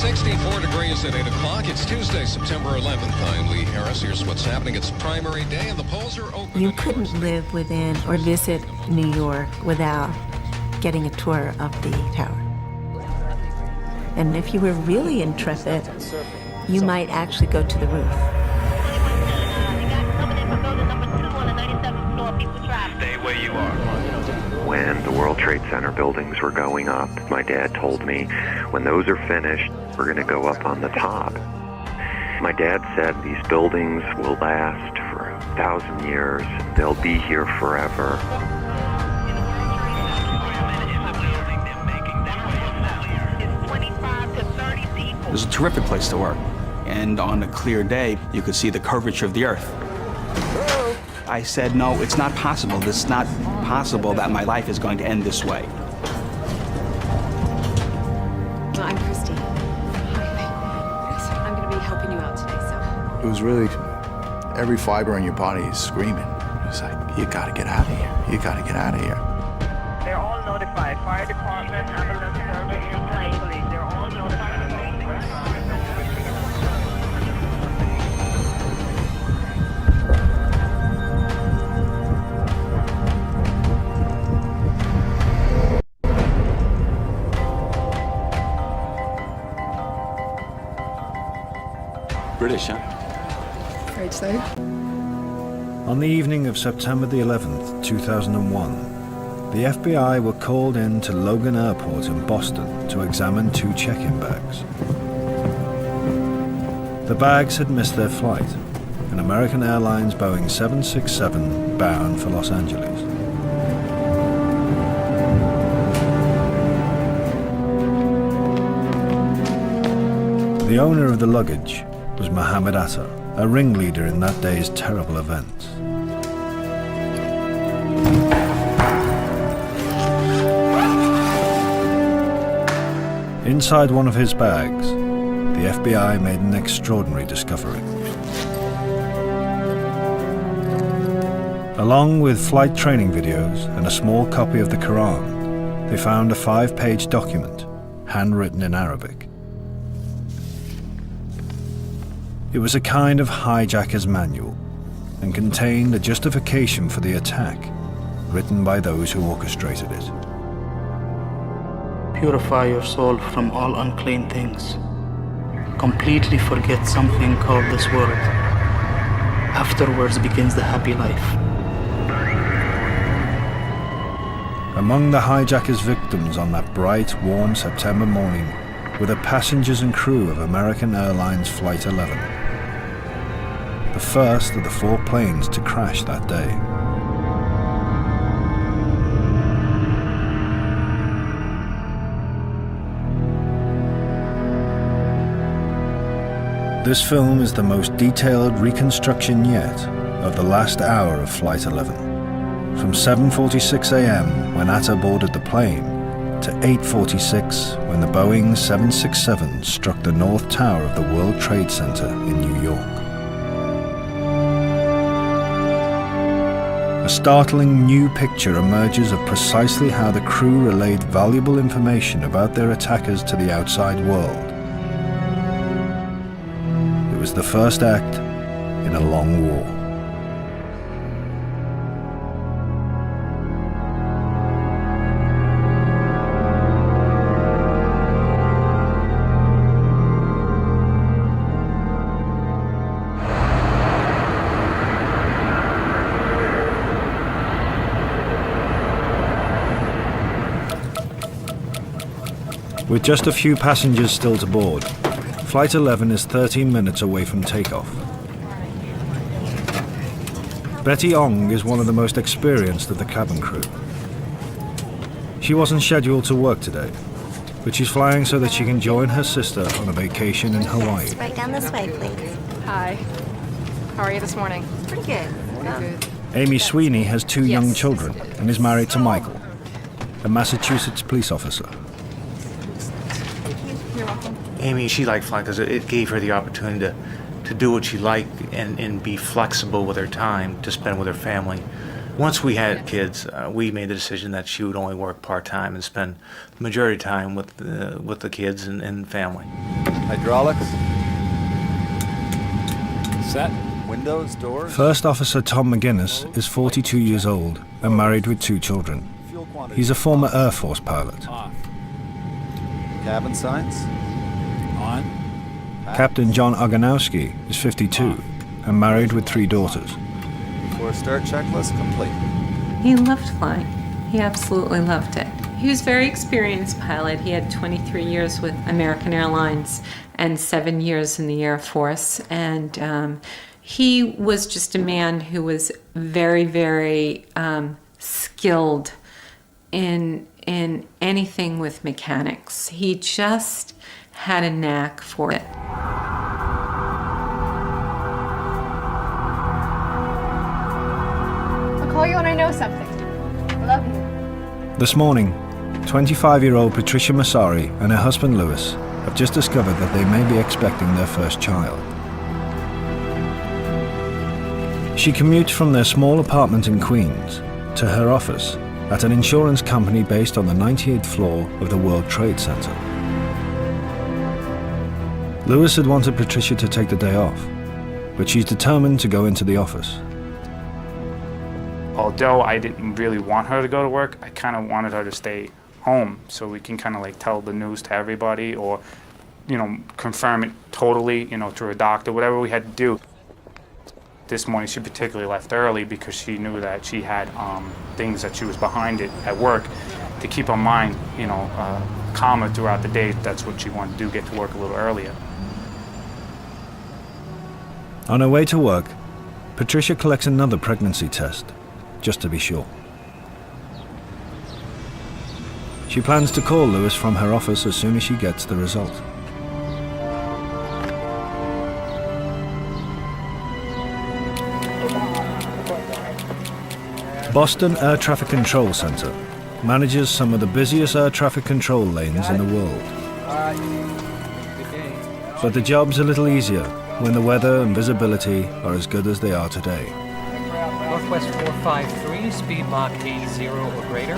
64 degrees at 8 o'clock. It's Tuesday, September 11th. I'm Lee Harris. Here's what's happening. It's primary day and the polls are open. You couldn't live within or visit New York without getting a tour of the tower. And if you were really intrepid, you might actually go to the roof. Stay where you are. When the World Trade Center buildings were going up, my dad told me, when those are finished, we're going to go up on the top. My dad said these buildings will last for 1,000 years. They'll be here forever. It was a terrific place to work. And on a clear day, you could see the curvature of the earth. I said, no, it's not possible. It's not possible that my life is going to end this way. I'm Christy. I'm going to be helping you out today, so. It was really, every fiber in your body is screaming. It's like, you gotta get out of here. You gotta get out of here. They're all notified. Fire department, ambulance service, police. They're all notified. British, huh? Afraid so. On the evening of September the 11th, 2001, the FBI were called in to Logan Airport in Boston to examine 2 check-in bags. The bags had missed their flight, an American Airlines Boeing 767 bound for Los Angeles. The owner of the luggage was Mohammed Atta, a ringleader in that day's terrible events. Inside one of his bags, the FBI made an extraordinary discovery. Along with flight training videos and a small copy of the Quran, they found a 5-page document, handwritten in Arabic. It was a kind of hijacker's manual and contained a justification for the attack, written by those who orchestrated it. Purify your soul from all unclean things. Completely forget something called this world. Afterwards begins the happy life. Among the hijacker's victims on that bright, warm September morning were the passengers and crew of American Airlines Flight 11. The first of the 4 planes to crash that day. This film is the most detailed reconstruction yet of the last hour of Flight 11. From 7:46 a.m. when Atta boarded the plane to 8:46 when the Boeing 767 struck the North Tower of the World Trade Center in New York. A startling new picture emerges of precisely how the crew relayed valuable information about their attackers to the outside world. It was the first act in a long war. With just a few passengers still to board, Flight 11 is 13 minutes away from takeoff. Betty Ong is one of the most experienced of the cabin crew. She wasn't scheduled to work today, but she's flying so that she can join her sister on a vacation in Hawaii. Right down this way, please. Hi. How are you this morning? Pretty good. Good. Amy Sweeney has 2 young Yes. children and is married to Michael, a Massachusetts police officer. You're welcome. Amy, she liked flying because it gave her the opportunity to do what she liked and be flexible with her time to spend with her family. Once we had kids, we made the decision that she would only work part-time and spend the majority of time with the kids and family. Hydraulics. Set. Windows, doors. First Officer Tom McGinnis is 42 years old and married with 2 children. He's a former Air Force pilot. Off. Cabin signs. On. Captain John Oganowski is 52 and married with 3 daughters. Before start checklist complete. He loved flying. He absolutely loved it. He was a very experienced pilot. He had 23 years with American Airlines and 7 years in the Air Force. And he was just a man who was very, very skilled in anything with mechanics. He just had a knack for it. I'll call you when I know something. I love you. This morning, 25-year-old Patricia Massari and her husband Lewis have just discovered that they may be expecting their first child. She commutes from their small apartment in Queens to her office at an insurance company based on the 98th floor of the World Trade Center. Lewis had wanted Patricia to take the day off, but she's determined to go into the office. Although I didn't really want her to go to work, I kind of wanted her to stay home so we can kind of like tell the news to everybody or, you know, confirm it totally, you know, through a doctor, whatever we had to do. This morning she particularly left early because she knew that she had things that she was behind it at work to keep her mind, you know, calmer throughout the day. That's what she wanted to do, get to work a little earlier. On her way to work, Patricia collects another pregnancy test, just to be sure. She plans to call Lewis from her office as soon as she gets the result. Boston Air Traffic Control Center manages some of the busiest air traffic control lanes in the world. But the job's a little easier when the weather and visibility are as good as they are today. Northwest 453, speed Mach 80 or greater.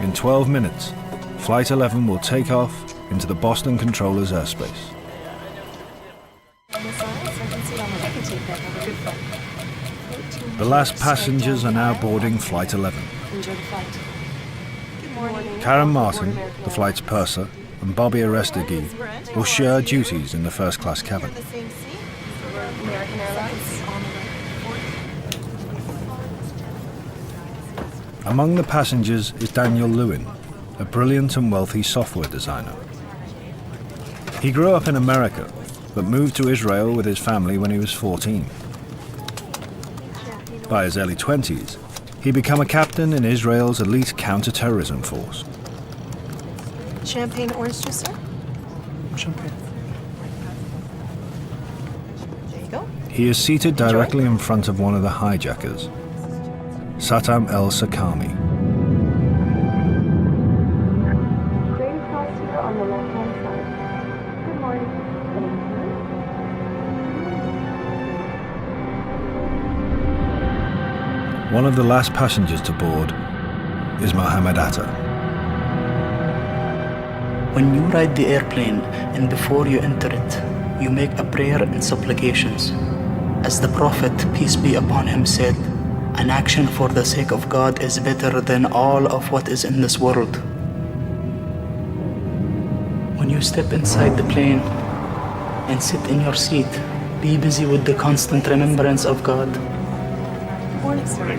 In 12 minutes, Flight 11 will take off into the Boston controller's airspace. The last passengers are now boarding Flight 11. Karen Martin, the flight's purser, and Bobby Arestegui will share duties in the first-class cabin. Among the passengers is Daniel Lewin, a brilliant and wealthy software designer. He grew up in America, but moved to Israel with his family when he was 14. By his early 20s, he became a captain in Israel's elite counter-terrorism force. Champagne orange juice, sir? Champagne. There you go. He is seated directly in front of one of the hijackers, Satam El-Sakami. Grade cross here on the left-hand side. Good morning. One of the last passengers to board is Mohammed Atta. When you ride the airplane and before you enter it, you make a prayer and supplications. As the Prophet, peace be upon him, said, an action for the sake of God is better than all of what is in this world. When you step inside the plane and sit in your seat, be busy with the constant remembrance of God. Morning, sir.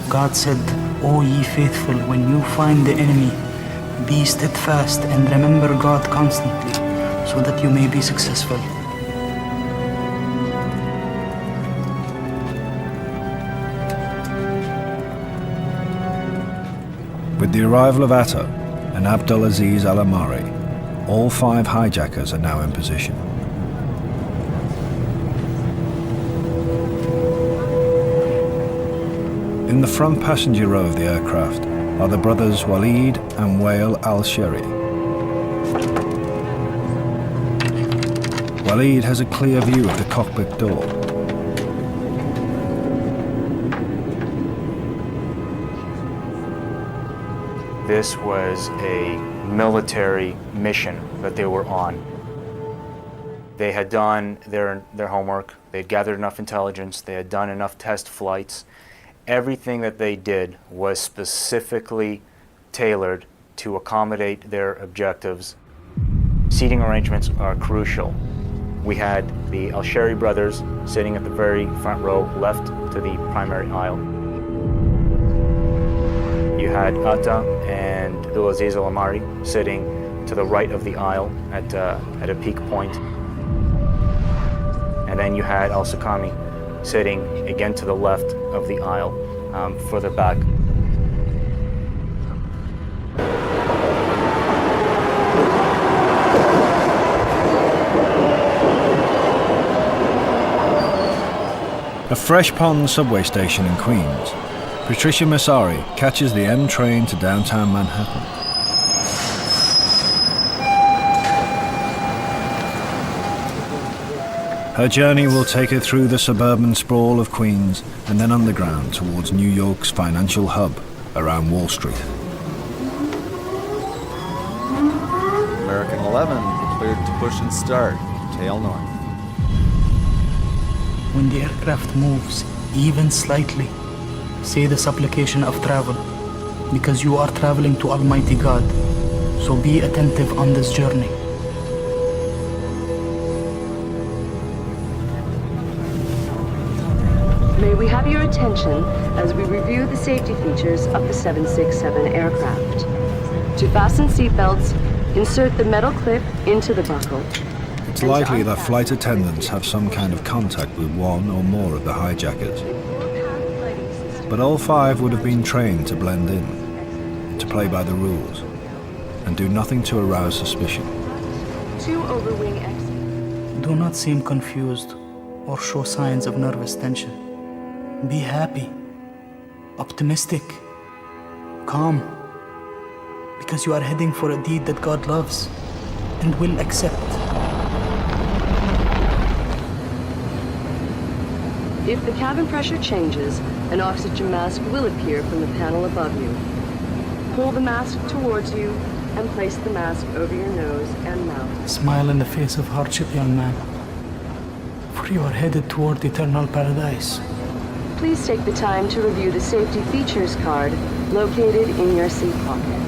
God said, O ye faithful, when you find the enemy, be steadfast and remember God constantly, so that you may be successful. With the arrival of Atta and Abdulaziz Al-Amari, all 5 hijackers are now in position. In the front passenger row of the aircraft are the brothers Walid and Wael Al-Sheri. Walid has a clear view of the cockpit door. This was a military mission that they were on. They had done their homework, they had gathered enough intelligence, they had done enough test flights. Everything that they did was specifically tailored to accommodate their objectives. Seating arrangements are crucial. We had the Al-Shehri brothers sitting at the very front row, left to the primary aisle. You had Atta and Abdulaziz Al-Amari sitting to the right of the aisle at a peak point. And then you had Al-Sakami sitting again to the left of the aisle, further back. A Fresh Pond subway station in Queens, Patricia Massari catches the M train to downtown Manhattan. Her journey will take her through the suburban sprawl of Queens and then underground towards New York's financial hub around Wall Street. American 11 cleared to push and start, tail north. When the aircraft moves, even slightly, say the supplication of travel, because you are traveling to Almighty God, so be attentive on this journey. May we have your attention as we review the safety features of the 767 aircraft. To fasten seatbelts, insert the metal clip into the buckle. It's likely that flight attendants have some kind of contact with one or more of the hijackers. But all five would have been trained to blend in, to play by the rules, and do nothing to arouse suspicion. 2 overwing exit. Do not seem confused or show signs of nervous tension. Be happy, optimistic, calm, because you are heading for a deed that God loves and will accept. If the cabin pressure changes, an oxygen mask will appear from the panel above you. Pull the mask towards you and place the mask over your nose and mouth. Smile in the face of hardship, young man, for you are headed toward eternal paradise. Please take the time to review the safety features card located in your seat pocket.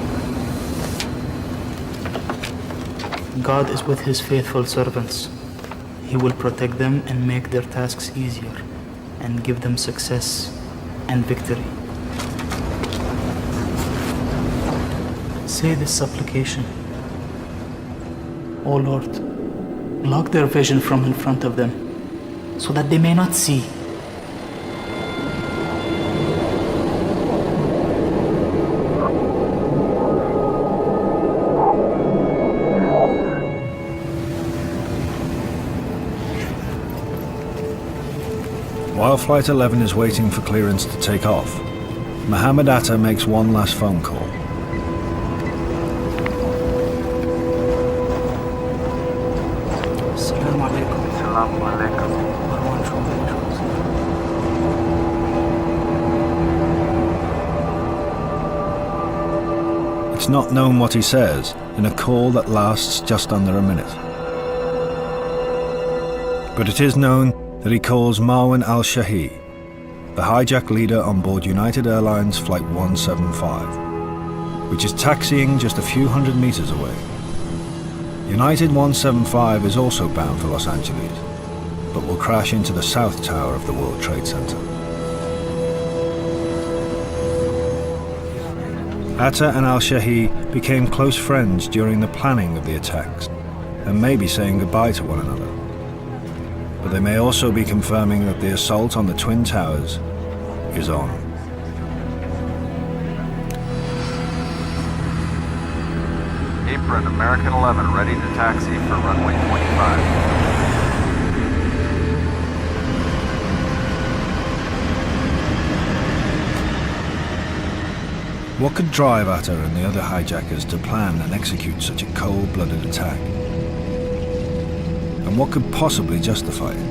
God is with his faithful servants. He will protect them and make their tasks easier and give them success and victory. Say this supplication. O Lord, block their vision from in front of them so that they may not see. While Flight 11 is waiting for clearance to take off, Mohammed Atta makes one last phone call. Assalamu alaikum. Assalamu alaikum. It's not known what he says in a call that lasts just under a minute. But it is known that he calls Marwan Al-Shahi, the hijack leader on board United Airlines Flight 175, which is taxiing just a few hundred meters away. United 175 is also bound for Los Angeles, but will crash into the south tower of the World Trade Center. Atta and Al-Shahi became close friends during the planning of the attacks, and may be saying goodbye to one another. But they may also be confirming that the assault on the Twin Towers is on. Apron, American 11, ready to taxi for runway 25. What could drive Atta and the other hijackers to plan and execute such a cold-blooded attack? And what could possibly justify it?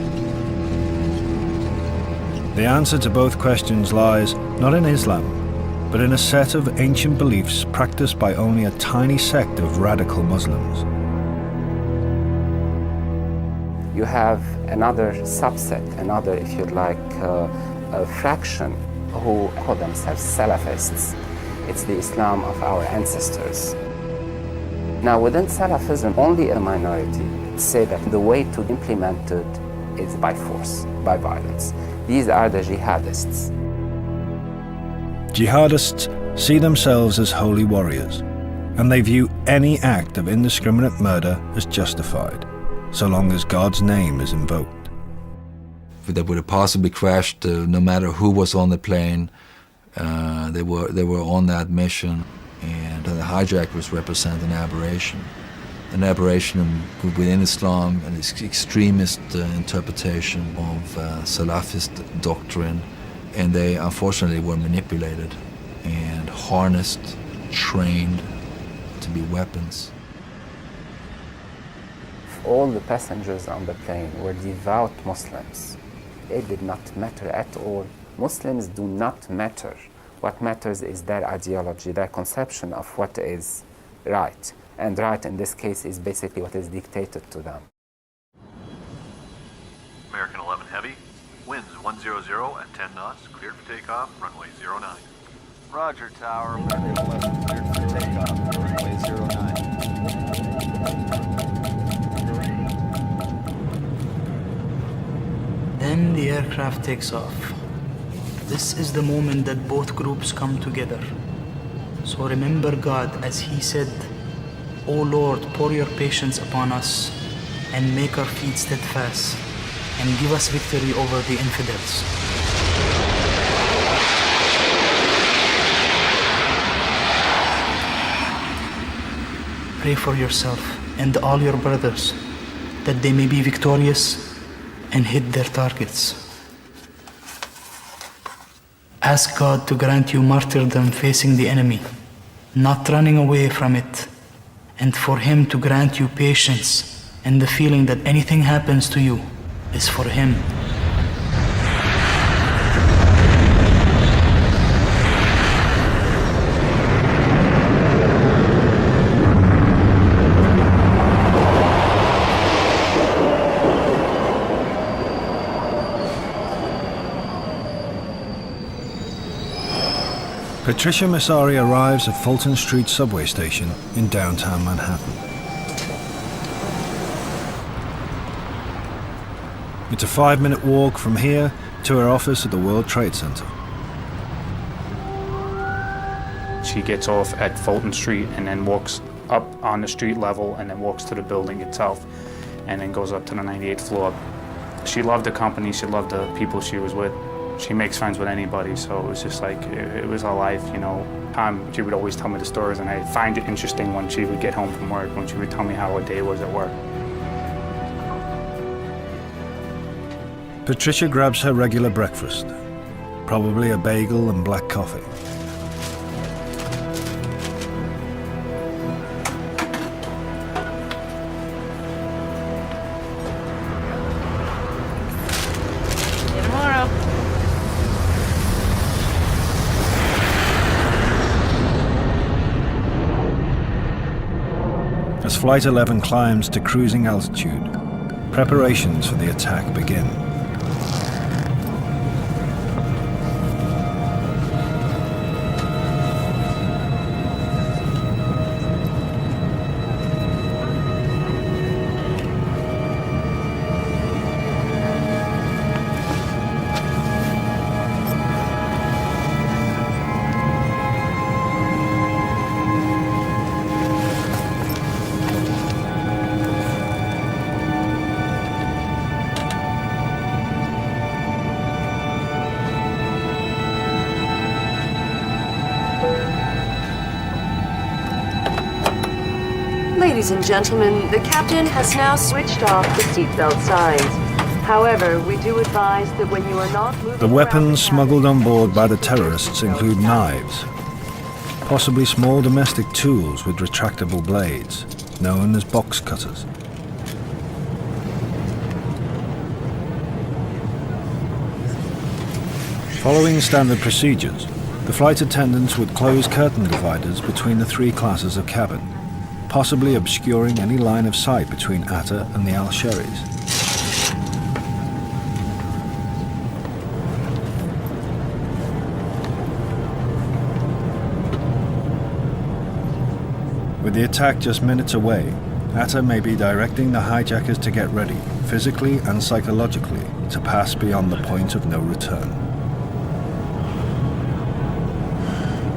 The answer to both questions lies not in Islam, but in a set of ancient beliefs practiced by only a tiny sect of radical Muslims. You have another subset, another, if you like, a fraction who call themselves Salafists. It's the Islam of our ancestors. Now, within Salafism, only a minority say that the way to implement it is by force, by violence. These are the jihadists. Jihadists see themselves as holy warriors, and they view any act of indiscriminate murder as justified, so long as God's name is invoked. That would have possibly crashed no matter who was on the plane. They were on that mission, and the hijackers represent an aberration within Islam, an extremist interpretation of Salafist doctrine, and they unfortunately were manipulated and harnessed, trained to be weapons. All the passengers on the plane were devout Muslims. It did not matter at all. Muslims do not matter. What matters is their ideology, their conception of what is right. And right in this case is basically what is dictated to them. American 11 Heavy, winds 100 at 10 knots, cleared for takeoff, runway 09. Roger, Tower, American 11 cleared for takeoff, runway 09. Then the aircraft takes off. This is the moment that both groups come together. So remember God as He said, O Lord, pour your patience upon us and make our feet steadfast and give us victory over the infidels. Pray for yourself and all your brothers that they may be victorious and hit their targets. Ask God to grant you martyrdom facing the enemy, not running away from it, and for Him to grant you patience and the feeling that anything happens to you is for Him. Patricia Messari arrives at Fulton Street subway station in downtown Manhattan. It's a 5-minute walk from here to her office at the World Trade Center. She gets off at Fulton Street and then walks up on the street level and then walks to the building itself and then goes up to the 98th floor. She loved the company, she loved the people she was with. She makes friends with anybody, so it was just like, it was her life, you know. She would always tell me the stories, and I find it interesting when she would get home from work, when she would tell me how her day was at work. Patricia grabs her regular breakfast, probably a bagel and black coffee. As Flight 11 climbs to cruising altitude, preparations for the attack begin. Ladies and gentlemen, the captain has now switched off the seatbelt signs. However, we do advise that when you are not moving The weapons smuggled on board by the terrorists include knives, possibly small domestic tools with retractable blades, known as box cutters. Following standard procedures, The flight attendants would close curtain dividers between the three classes of cabin, possibly obscuring any line of sight between Atta and the Al-Sheris. With the attack just minutes away, Atta may be directing the hijackers to get ready, physically and psychologically, to pass beyond the point of no return.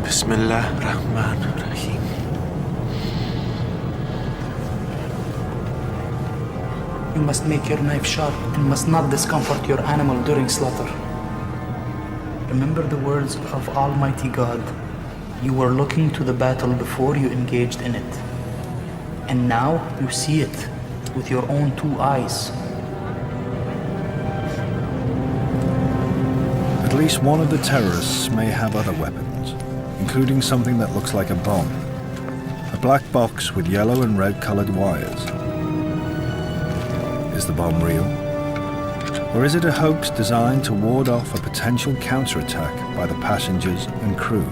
Bismillah Rahman Rahim. You must make your knife sharp and must not discomfort your animal during slaughter. Remember the words of Almighty God. You were looking to the battle before you engaged in it. And now you see it with your own two eyes. At least one of the terrorists may have other weapons, including something that looks like a bomb. A black box with yellow and red colored wires. Is the bomb real? Or is it a hoax designed to ward off a potential counterattack by the passengers and crew?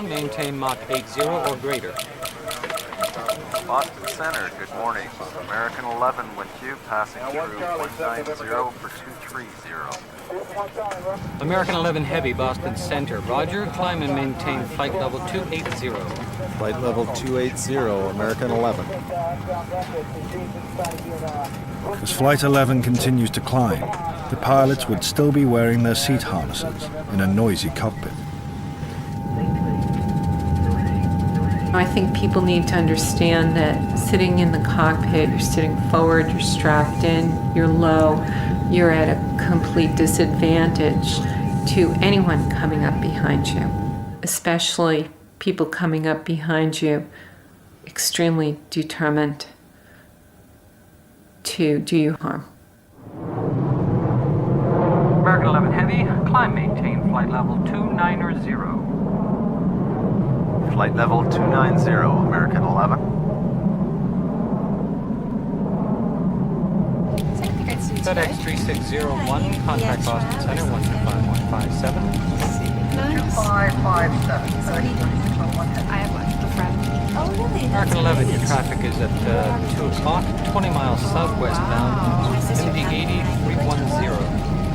Maintain Mach 80 or greater. Boston Center, good morning. American 11 wind cube passing through 190 for 230. American 11 Heavy, Boston Center. Roger, climb and maintain flight level 280. Flight level 280, American 11. As Flight 11 continues to climb, the pilots would still be wearing their seat harnesses in a noisy cockpit. I think people need to understand that sitting in the cockpit, you're sitting forward, you're strapped in, you're low, you're at a complete disadvantage to anyone coming up behind you, especially people coming up behind you extremely determined to do you harm. American 11 Heavy, climb maintain flight level 290. Flight level 290, American 11. FedEx 3601, contact Boston Center 125157. 2557. I have a friend. Oh, really? American 11, your traffic is at 2 o'clock, 20 miles southwest bound, Indy 8310.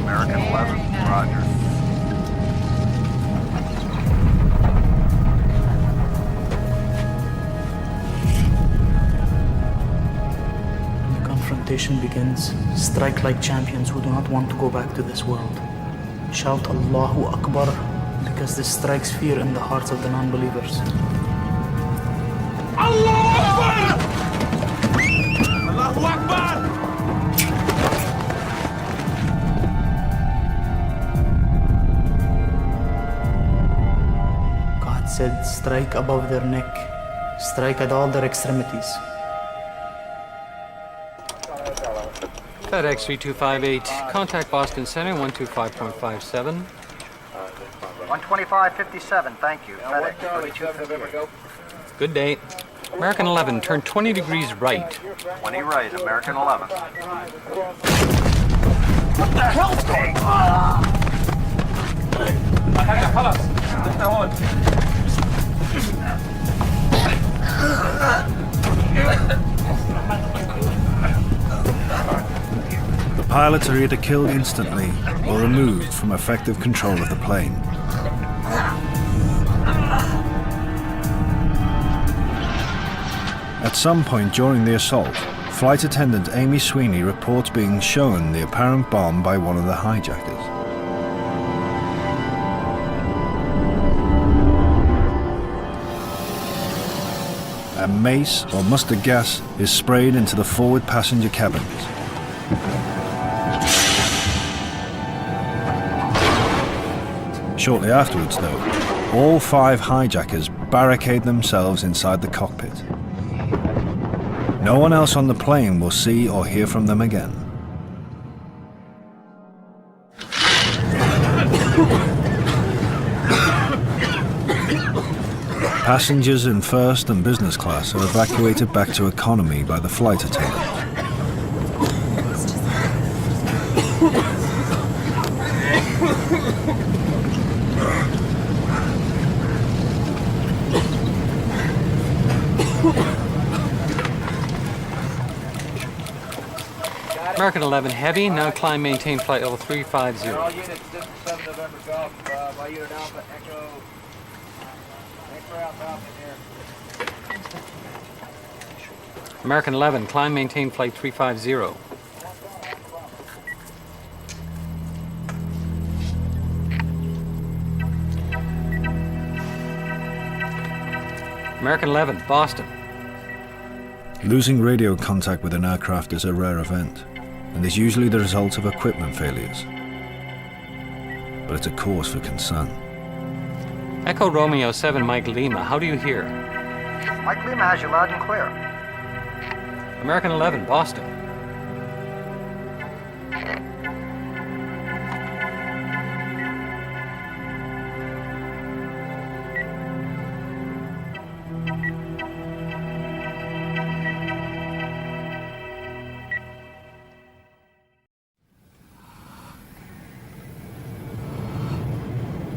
American 11, roger. Confrontation begins. Strike like champions who do not want to go back to this world. Shout Allahu Akbar, because this strikes fear in the hearts of the non-believers. Allahu Akbar! Allahu Akbar! God said, strike above their neck. Strike at all their extremities. FedEx 3258, contact Boston Center 125.57. 12557, thank you. FedEx 3258. Good day. American 11, turn 20 degrees right. 20 right, American 11. What the hell's going on? The pilots are either killed instantly or removed from effective control of the plane. At some point during the assault, flight attendant Amy Sweeney reports being shown the apparent bomb by one of the hijackers. A mace or mustard gas is sprayed into the forward passenger cabins. Shortly afterwards, though, all 5 hijackers barricade themselves inside the cockpit. No one else on the plane will see or hear from them again. Passengers in first and business class are evacuated back to economy by the flight attendant. American 11 Heavy, now climb maintain flight level 350. All units, this is 7 November Golf, by unit Alpha Echo. Thanks for Alpha in here. American 11, climb maintain flight 350. American 11, Boston. Losing radio contact with an aircraft is a rare event, and is usually the result of equipment failures. But it's a cause for concern. Echo Romeo 7, Mike Lima, how do you hear? Mike Lima has you loud and clear. American 11, Boston.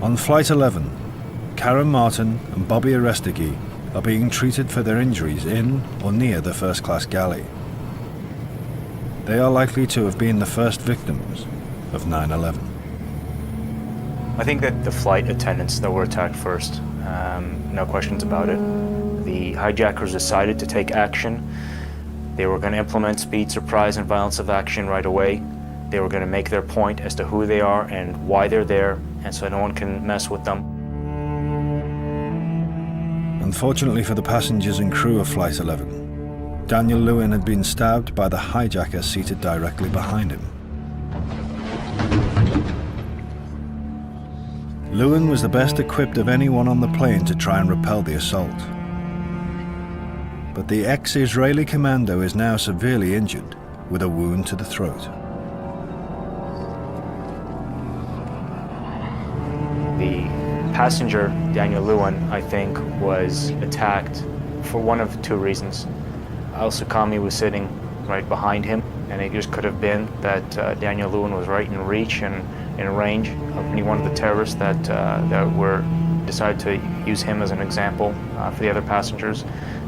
On Flight 11, Karen Martin and Bobby Arestegui are being treated for their injuries in or near the first-class galley. They are likely to have been the first victims of 9/11. I think that the flight attendants that were attacked first, no questions about it. The hijackers decided to take action. They were going to implement speed, surprise, and violence of action right away. They were going to make their point as to who they are and why they're there, and so no one can mess with them. Unfortunately for the passengers and crew of Flight 11, Daniel Lewin had been stabbed by the hijacker seated directly behind him. Lewin was the best equipped of anyone on the plane to try and repel the assault. But the ex-Israeli commando is now severely injured with a wound to the throat. The passenger, Daniel Lewin, I think, was attacked for one of two reasons. Al-Suqami was sitting right behind him, and it just could have been that Daniel Lewin was right in reach and in range of any one of the terrorists that decided to use him as an example for the other passengers,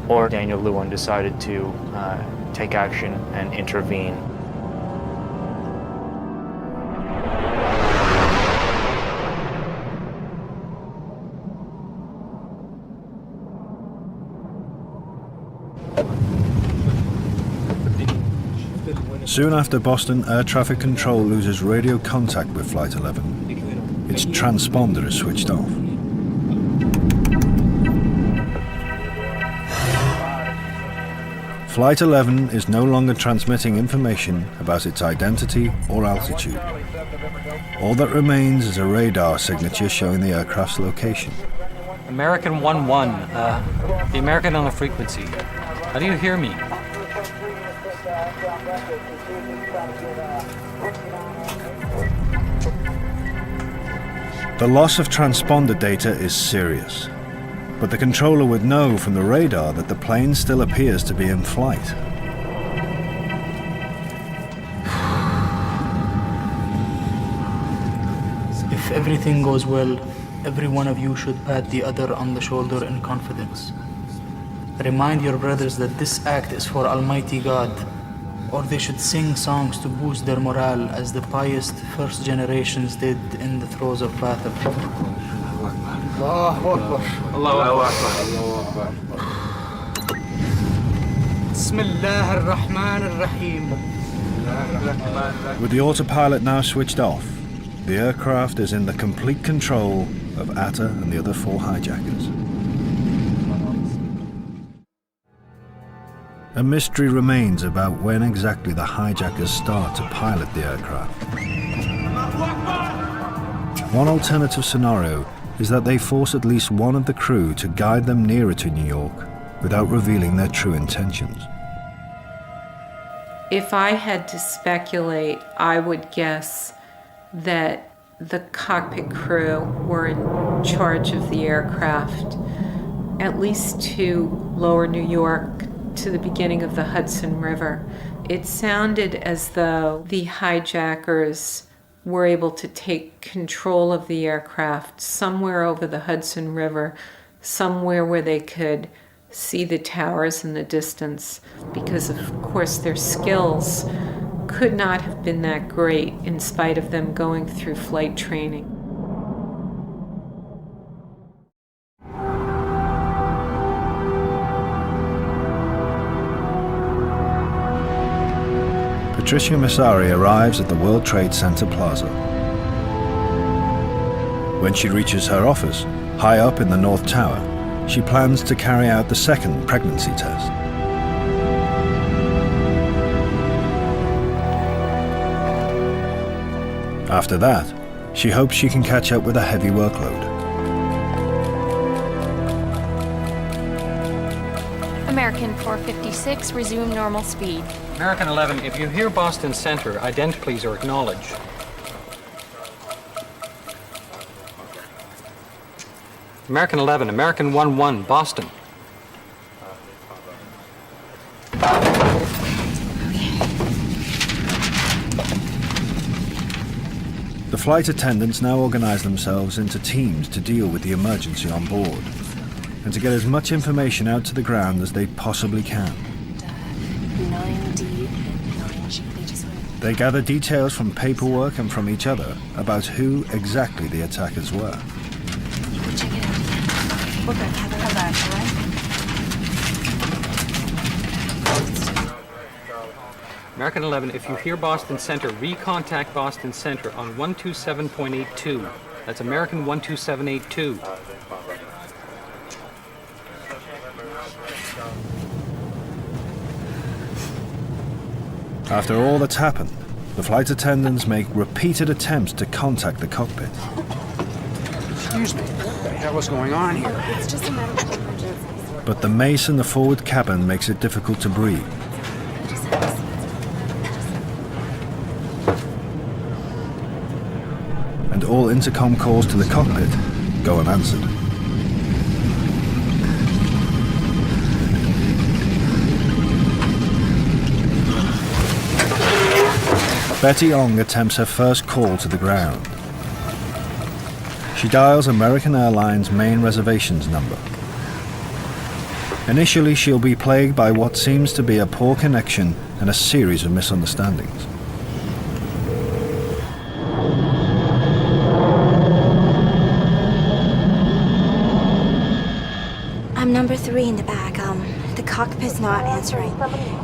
or Daniel Lewin decided to take action and intervene. Soon after Boston, air traffic control loses radio contact with Flight 11. Its transponder is switched off. Flight 11 is no longer transmitting information about its identity or altitude. All that remains is a radar signature showing the aircraft's location. American 11, the American on the frequency. How do you hear me? The loss of transponder data is serious, but the controller would know from the radar that the plane still appears to be in flight. If everything goes well, every one of you should pat the other on the shoulder in confidence. Remind your brothers that this act is for Almighty God, or they should sing songs to boost their morale as the pious first generations did in the throes of battle. Allahu Akbar. Allahu Akbar. Bismillah ar-Rahman ar-Rahim. With the autopilot now switched off, the aircraft is in the complete control of Atta and the other four hijackers. A mystery remains about when exactly the hijackers start to pilot the aircraft. One alternative scenario is that they force at least one of the crew to guide them nearer to New York without revealing their true intentions. If I had to speculate, I would guess that the cockpit crew were in charge of the aircraft at least to lower New York, to the beginning of the Hudson River. It sounded as though the hijackers were able to take control of the aircraft somewhere over the Hudson River, somewhere where they could see the towers in the distance, because of course their skills could not have been that great in spite of them going through flight training. Patricia Messari arrives at the World Trade Center Plaza. When she reaches her office, high up in the North Tower, she plans to carry out the second pregnancy test. After that, she hopes she can catch up with a heavy workload. American 456, resume normal speed. American 11, if you hear Boston Center, ident please or acknowledge. American 11, American 11, Boston. The flight attendants now organize themselves into teams to deal with the emergency on board and to get as much information out to the ground as they possibly can. They gather details from paperwork and from each other about who exactly the attackers were. American 11, if you hear Boston Center, recontact Boston Center on 127.82. That's American 12782. After all that's happened, the flight attendants make repeated attempts to contact the cockpit. Excuse me, what the hell is going on here? It's just a medical emergency. But the mace in the forward cabin makes it difficult to breathe. And all intercom calls to the cockpit go unanswered. Betty Ong attempts her first call to the ground. She dials American Airlines main reservations number. Initially, she'll be plagued by what seems to be a poor connection and a series of misunderstandings. I'm number 3 in the back. The cockpit's not answering.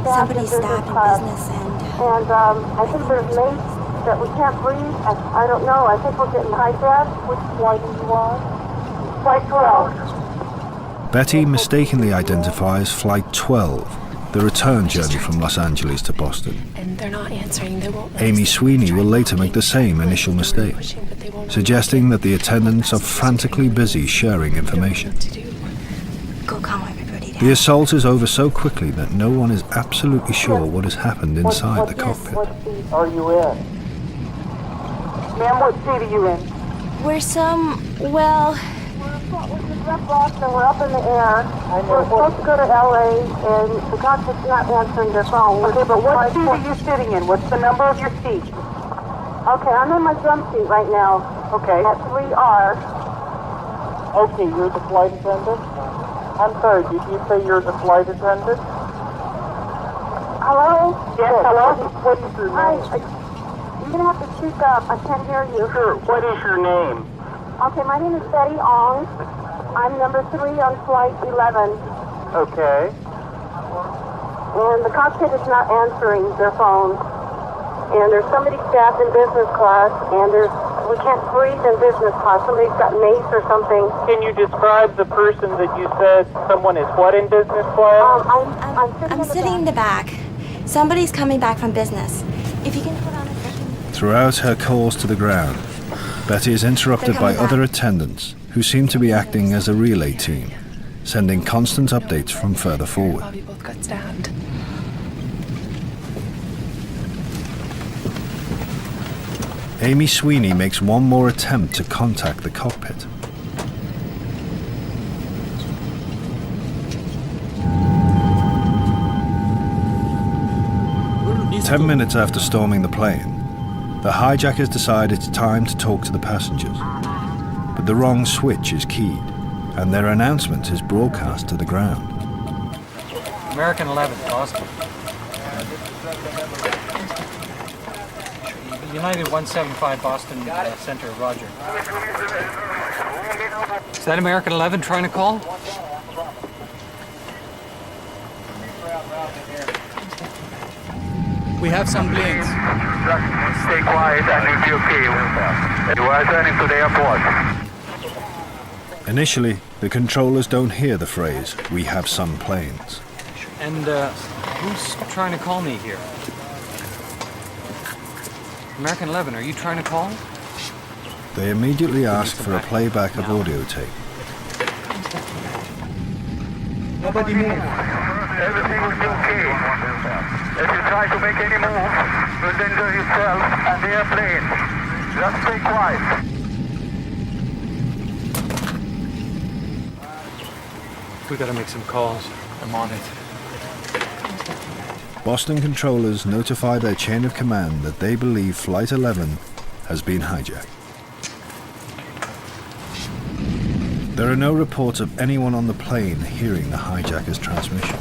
Somebody's stabbed in business and I think there's mates that we can't breathe. I don't know. I think we're getting hijacked. Which flight are you on? Flight 12. Betty mistakenly identifies Flight 12, the return journey from Los Angeles to Boston. And they're not answering. They won't. Amy Sweeney will later make the same initial mistake, suggesting that the attendants are frantically busy sharing information. go calm everybody down. The assault is over so quickly that no one is absolutely sure what has happened inside the cockpit. What seat are you in? Ma'am, what seat are you in? We're well... We just left Boston, we're up in the air. We're supposed to go to LA, and the cockpit's not answering their phone. Okay, but what seat are you sitting in? What's the number of your seat? Okay, I'm in my jump seat right now. Okay. At 3R. Okay, you're the flight attendant? I'm sorry, did you say you're the flight attendant? Hello? Yes, hello? What is your name? You're going to have to speak up. I can't hear you. Sure. What is your name? Okay, my name is Betty Ong. I'm number 3 on flight 11. Okay. And the cockpit is not answering their phone. And there's somebody staffed in business class, and we can't breathe in business class. Somebody's got mace or something. Can you describe the person that you said someone is what in business class? I'm sitting in the back. Somebody's coming back from business. If you can put on a freaking... Throughout her calls to the ground, Betty is interrupted by other attendants who seem to be acting as a relay team, sending constant updates from further forward. Bobby both got stabbed. Amy Sweeney makes one more attempt to contact the cockpit. 10 minutes after storming the plane, the hijackers decide it's time to talk to the passengers. But the wrong switch is keyed, and their announcement is broadcast to the ground. American 11, Boston. United 175 Boston Center, Roger. Is that American 11 trying to call? We have some planes. Just stay quiet and you'll be okay. You are turning to the airport. Initially, the controllers don't hear the phrase, "We have some planes." And who's trying to call me here? American 11, are you trying to call? They immediately ask for a playback of audio tape. Nobody move. Everything will be okay. If you try to make any move, you'll endanger yourself and the airplane. Just stay quiet. We gotta make some calls. I'm on it. Boston controllers notify their chain of command that they believe Flight 11 has been hijacked. There are no reports of anyone on the plane hearing the hijacker's transmission.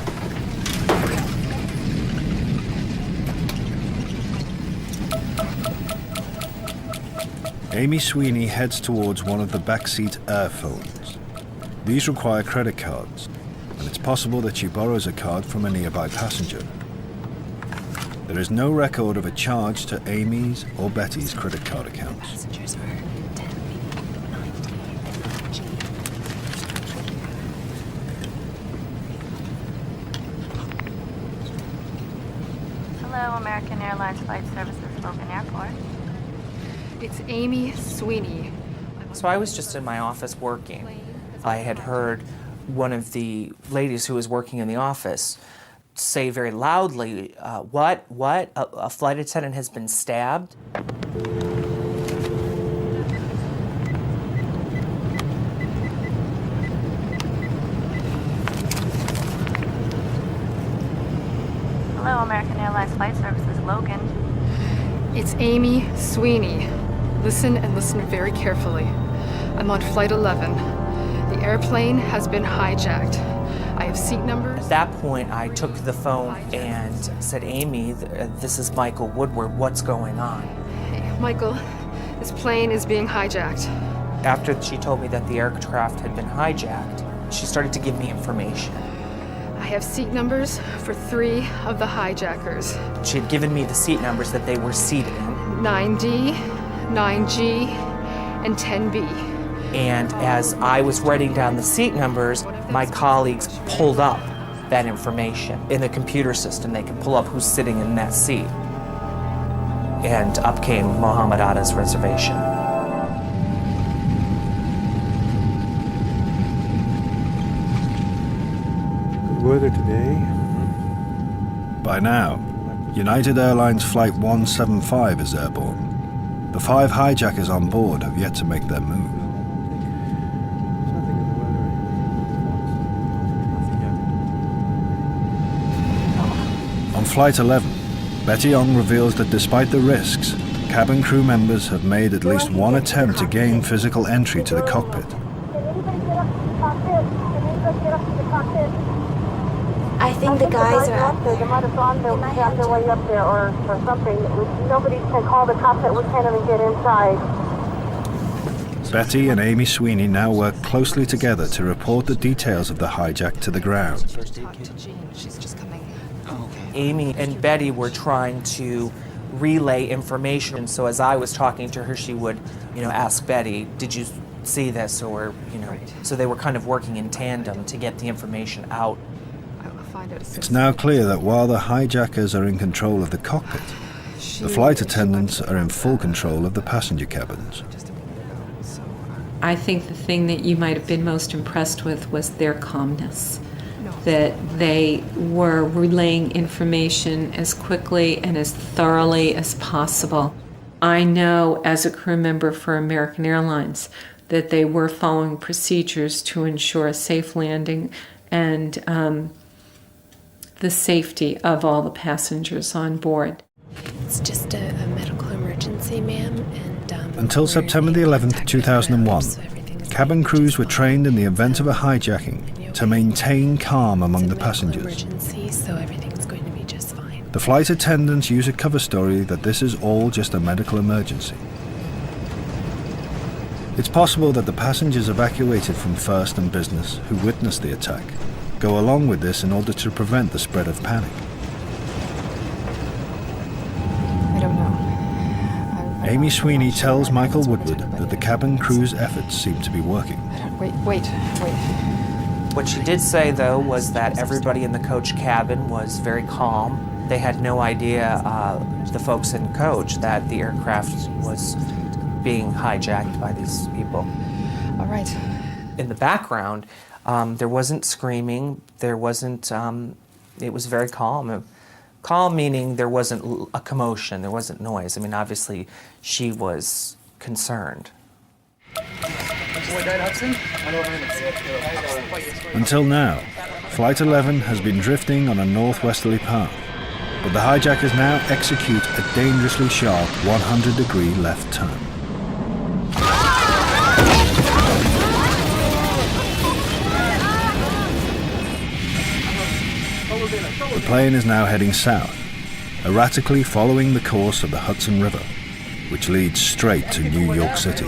Amy Sweeney heads towards one of the backseat airphones. These require credit cards, and it's possible that she borrows a card from a nearby passenger. There is no record of a charge to Amy's or Betty's credit card accounts. Hello, American Airlines Flight Services, Logan Airport. It's Amy Sweeney. So I was just in my office working. I had heard one of the ladies who was working in the office say very loudly, what? A flight attendant has been stabbed? Hello, American Airlines Flight Services, Logan. It's Amy Sweeney. Listen and listen very carefully. I'm on Flight 11. The airplane has been hijacked. I have seat numbers. At that point, I took the phone and said, Amy, this is Michael Woodward. What's going on? Hey, Michael, this plane is being hijacked. After she told me that the aircraft had been hijacked, she started to give me information. I have seat numbers for 3 of the hijackers. She had given me the seat numbers that they were seated in. 9D, 9G, and 10B. And as I was writing down the seat numbers, my colleagues pulled up that information. In the computer system, they could pull up who's sitting in that seat. And up came Mohammed Atta's reservation. Good weather today. By now, United Airlines Flight 175 is airborne. The 5 hijackers on board have yet to make their move. On Flight 11, Betty Ong reveals that despite the risks, cabin crew members have made at least one attempt to gain physical entry to the cockpit. I think the guys are up there. They might have gone their way up there or something. Nobody can call the cockpit. We can't even get inside. Betty and Amy Sweeney now work closely together to report the details of the hijack to the ground. Amy and Betty were trying to relay information, so as I was talking to her, she would, ask Betty, did you see this? Or, so they were kind of working in tandem to get the information out. It's now clear that while the hijackers are in control of the cockpit, the flight attendants are in full control of the passenger cabins. I think the thing that you might have been most impressed with was their calmness. That they were relaying information as quickly and as thoroughly as possible. I know as a crew member for American Airlines that they were following procedures to ensure a safe landing and the safety of all the passengers on board. It's just a medical emergency, ma'am. And Until September the 11th, 2001, cabin crews were trained in the event of a hijacking to maintain calm among the passengers. emergency, so everything's going to be just fine. The flight attendants use a cover story that this is all just a medical emergency. It's possible that the passengers evacuated from First and Business who witnessed the attack go along with this in order to prevent the spread of panic. I don't know. Amy Sweeney tells Michael Woodward that the cabin crew's efforts seem to be working. Wait. What she did say, though, was that everybody in the coach cabin was very calm. They had no idea, the folks in coach, that the aircraft was being hijacked by these people. All right. In the background, there wasn't screaming, there wasn't, it was very calm. Calm meaning there wasn't a commotion, there wasn't noise. I mean, obviously, she was concerned. Until now, Flight 11 has been drifting on a northwesterly path, but the hijackers now execute a dangerously sharp 100-degree left turn. The plane is now heading south, erratically following the course of the Hudson River, which leads straight to New York City.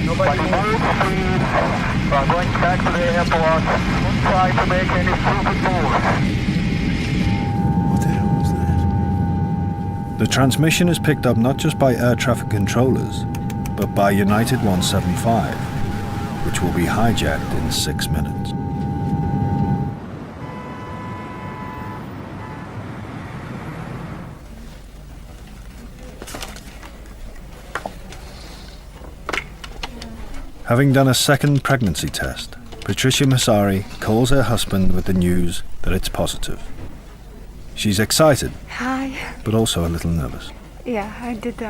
Nobody move, please. We're going back to the airport. Don't try to make any stupid moves. The transmission is picked up not just by air traffic controllers, but by United 175, which will be hijacked in 6 minutes. Having done a second pregnancy test, Patricia Massari calls her husband with the news that it's positive. She's excited, Hi. but also a little nervous. Yeah, I did.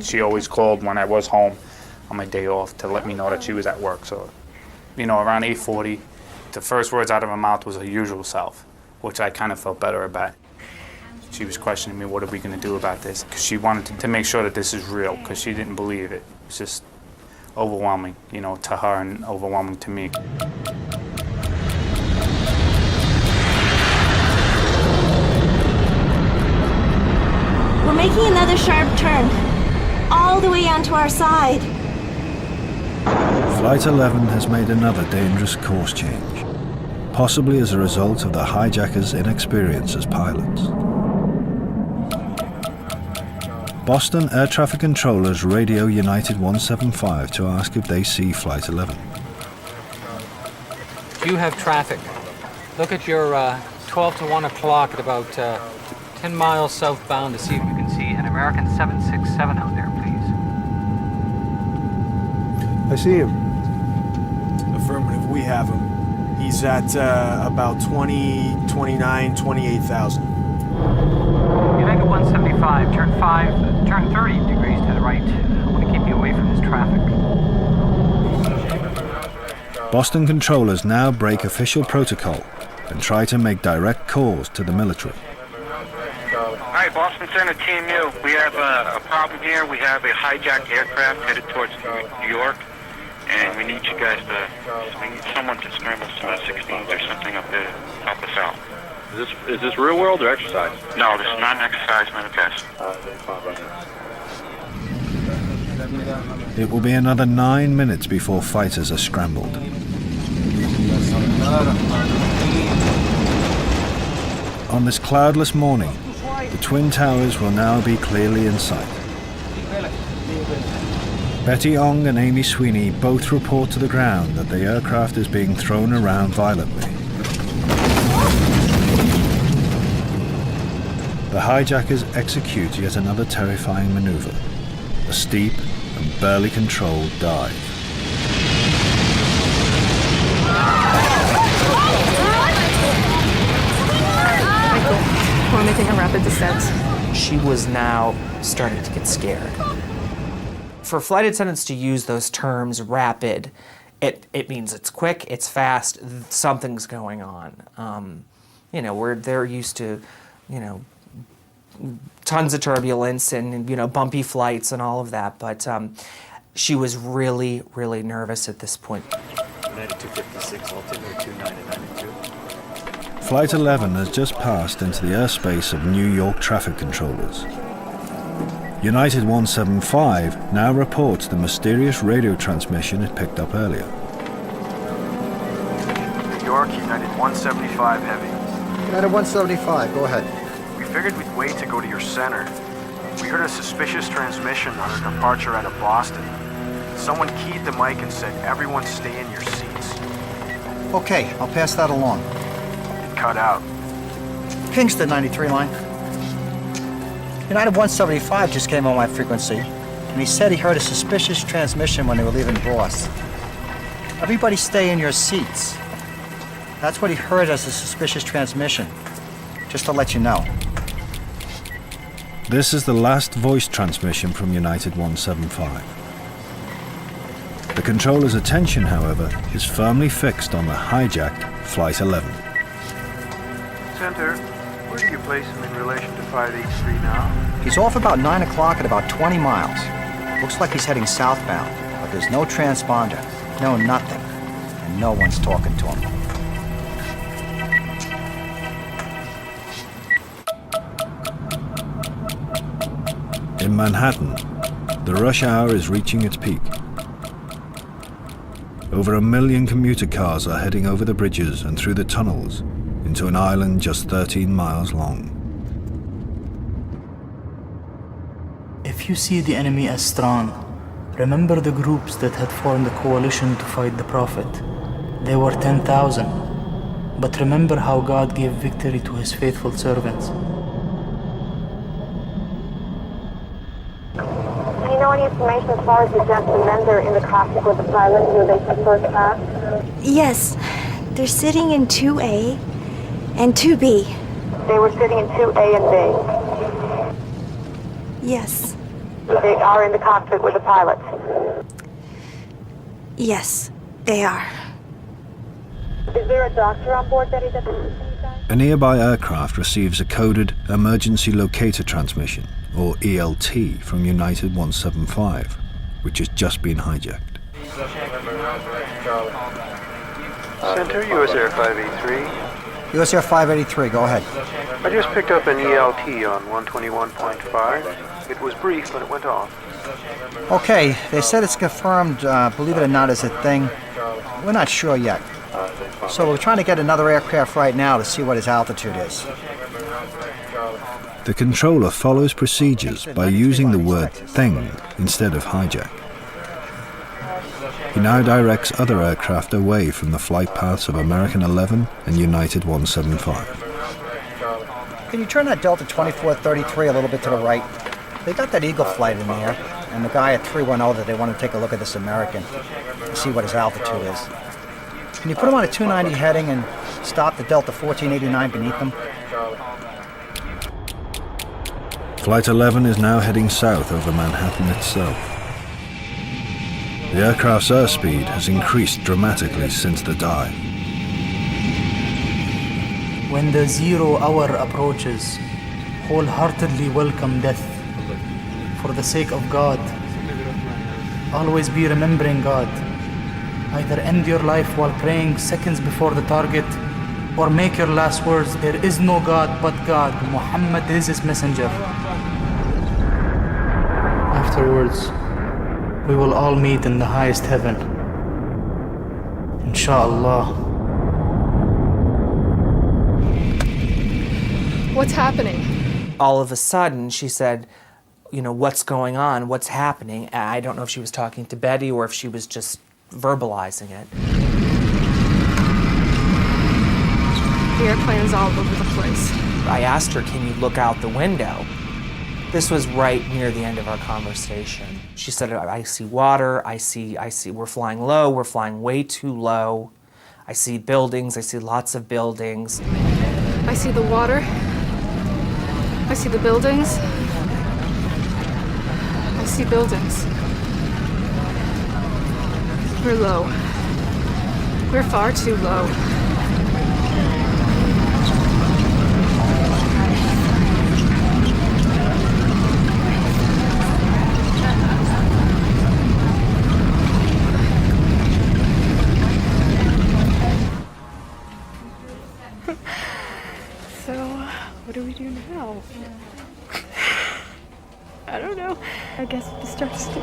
She always called when I was home on my day off to let me know that she was at work. So, around 8:40, the first words out of her mouth was her usual self, which I kind of felt better about. She was questioning me, what are we going to do about this? Because she wanted to make sure that this is real, because she didn't believe it. It's just overwhelming, to her and overwhelming to me. We're making another sharp turn, all the way onto our side. Flight 11 has made another dangerous course change, possibly as a result of the hijackers' inexperience as pilots. Boston air traffic controllers radio United 175 to ask if they see Flight 11. You have traffic. Look at your 12 to 1 o'clock at about 10 miles southbound to see if you can see an American 767 out there, please. I see him. Affirmative, we have him. He's at about 29, 28,000. United 175, turn 30 degrees to the right. I want to keep you away from this traffic. Boston controllers now break official protocol and try to make direct calls to the military. Hi, Boston Center, Team U. We have a problem here. We have a hijacked aircraft headed towards New York, and we need you guys we need someone to scramble some F-16s or something up there to help us out. Is this real world or exercise? No, this is not an exercise, not a test. It will be another 9 minutes before fighters are scrambled. On this cloudless morning, the Twin Towers will now be clearly in sight. Betty Ong and Amy Sweeney both report to the ground that the aircraft is being thrown around violently. The hijackers execute yet another terrifying maneuver, a steep and barely controlled dive. Michael, before making a rapid descent. She was now starting to get scared. For flight attendants to use those terms, rapid, it means it's quick, it's fast, something's going on. You know, they're used to, you know, tons of turbulence and, you know, bumpy flights and all of that, but she was really, really nervous at this point. 9256, altimeter 2992. Flight 11 has just passed into the airspace of New York traffic controllers. United 175 now reports the mysterious radio transmission it picked up earlier. New York, United 175 Heavy. United 175, go ahead. We figured we'd wait to go to your center. We heard a suspicious transmission on our departure out of Boston. Someone keyed the mic and said, "Everyone stay in your seats." Okay, I'll pass that along. It cut out. Ping's the 93 line. United 175 just came on my frequency, and he said he heard a suspicious transmission when they were leaving Boston. Everybody stay in your seats. That's what he heard as a suspicious transmission, just to let you know. This is the last voice transmission from United 175. The controller's attention, however, is firmly fixed on the hijacked Flight 11. Center, where do you place him in relation to 583 now? He's off about 9 o'clock at about 20 miles. Looks like he's heading southbound, but there's no transponder, no nothing, and no one's talking to him. In Manhattan, the rush hour is reaching its peak. Over 1 million commuter cars are heading over the bridges and through the tunnels into an island just 13 miles long. If you see the enemy as strong, remember the groups that had formed a coalition to fight the Prophet. They were 10,000. But remember how God gave victory to his faithful servants. Do you know any information as far as the gentlemen there in the cockpit with the pilot who they took first class? Yes, they're sitting in 2A and 2B. They were sitting in 2A and B. Yes. They are in the cockpit with the pilot. Yes, they are. Is there a doctor on board that he doesn't see? A nearby aircraft receives a coded Emergency Locator Transmission, or ELT, from United 175, which has just been hijacked. Center, US Air 583. US Air 583, go ahead. I just picked up an ELT on 121.5. It was brief, but it went off. Okay, they said it's confirmed, believe it or not, is a thing. We're not sure yet. So we're trying to get another aircraft right now to see what his altitude is. The controller follows procedures by using the word thing instead of hijack. He now directs other aircraft away from the flight paths of American 11 and United 175. Can you turn that Delta 2433 a little bit to the right? They got that Eagle flight in there, and the guy at 310 that they want to take a look at this American and see what his altitude is. Can you put him on a 290 heading and stop the Delta 1489 beneath them? Flight 11 is now heading south over Manhattan itself. The aircraft's airspeed has increased dramatically since the dive. When the 0 hour approaches, wholeheartedly welcome death. For the sake of God, always be remembering God. Either end your life while praying seconds before the target, or make your last words, "There is no God but God, Muhammad is his messenger." Afterwards, we will all meet in the highest heaven. Inshallah. What's happening? All of a sudden, she said, you know, what's going on? What's happening? I don't know if she was talking to Betty or if she was just verbalizing it. The airplane's all over the place. I asked her, can you look out the window? This was right near the end of our conversation. She said, I see water, I see, we're flying low, we're flying way too low. I see buildings, I see lots of buildings. I see the water. I see the buildings. I see buildings. We're low. We're far too low. So, what do we do now? I don't know. I guess it starts to...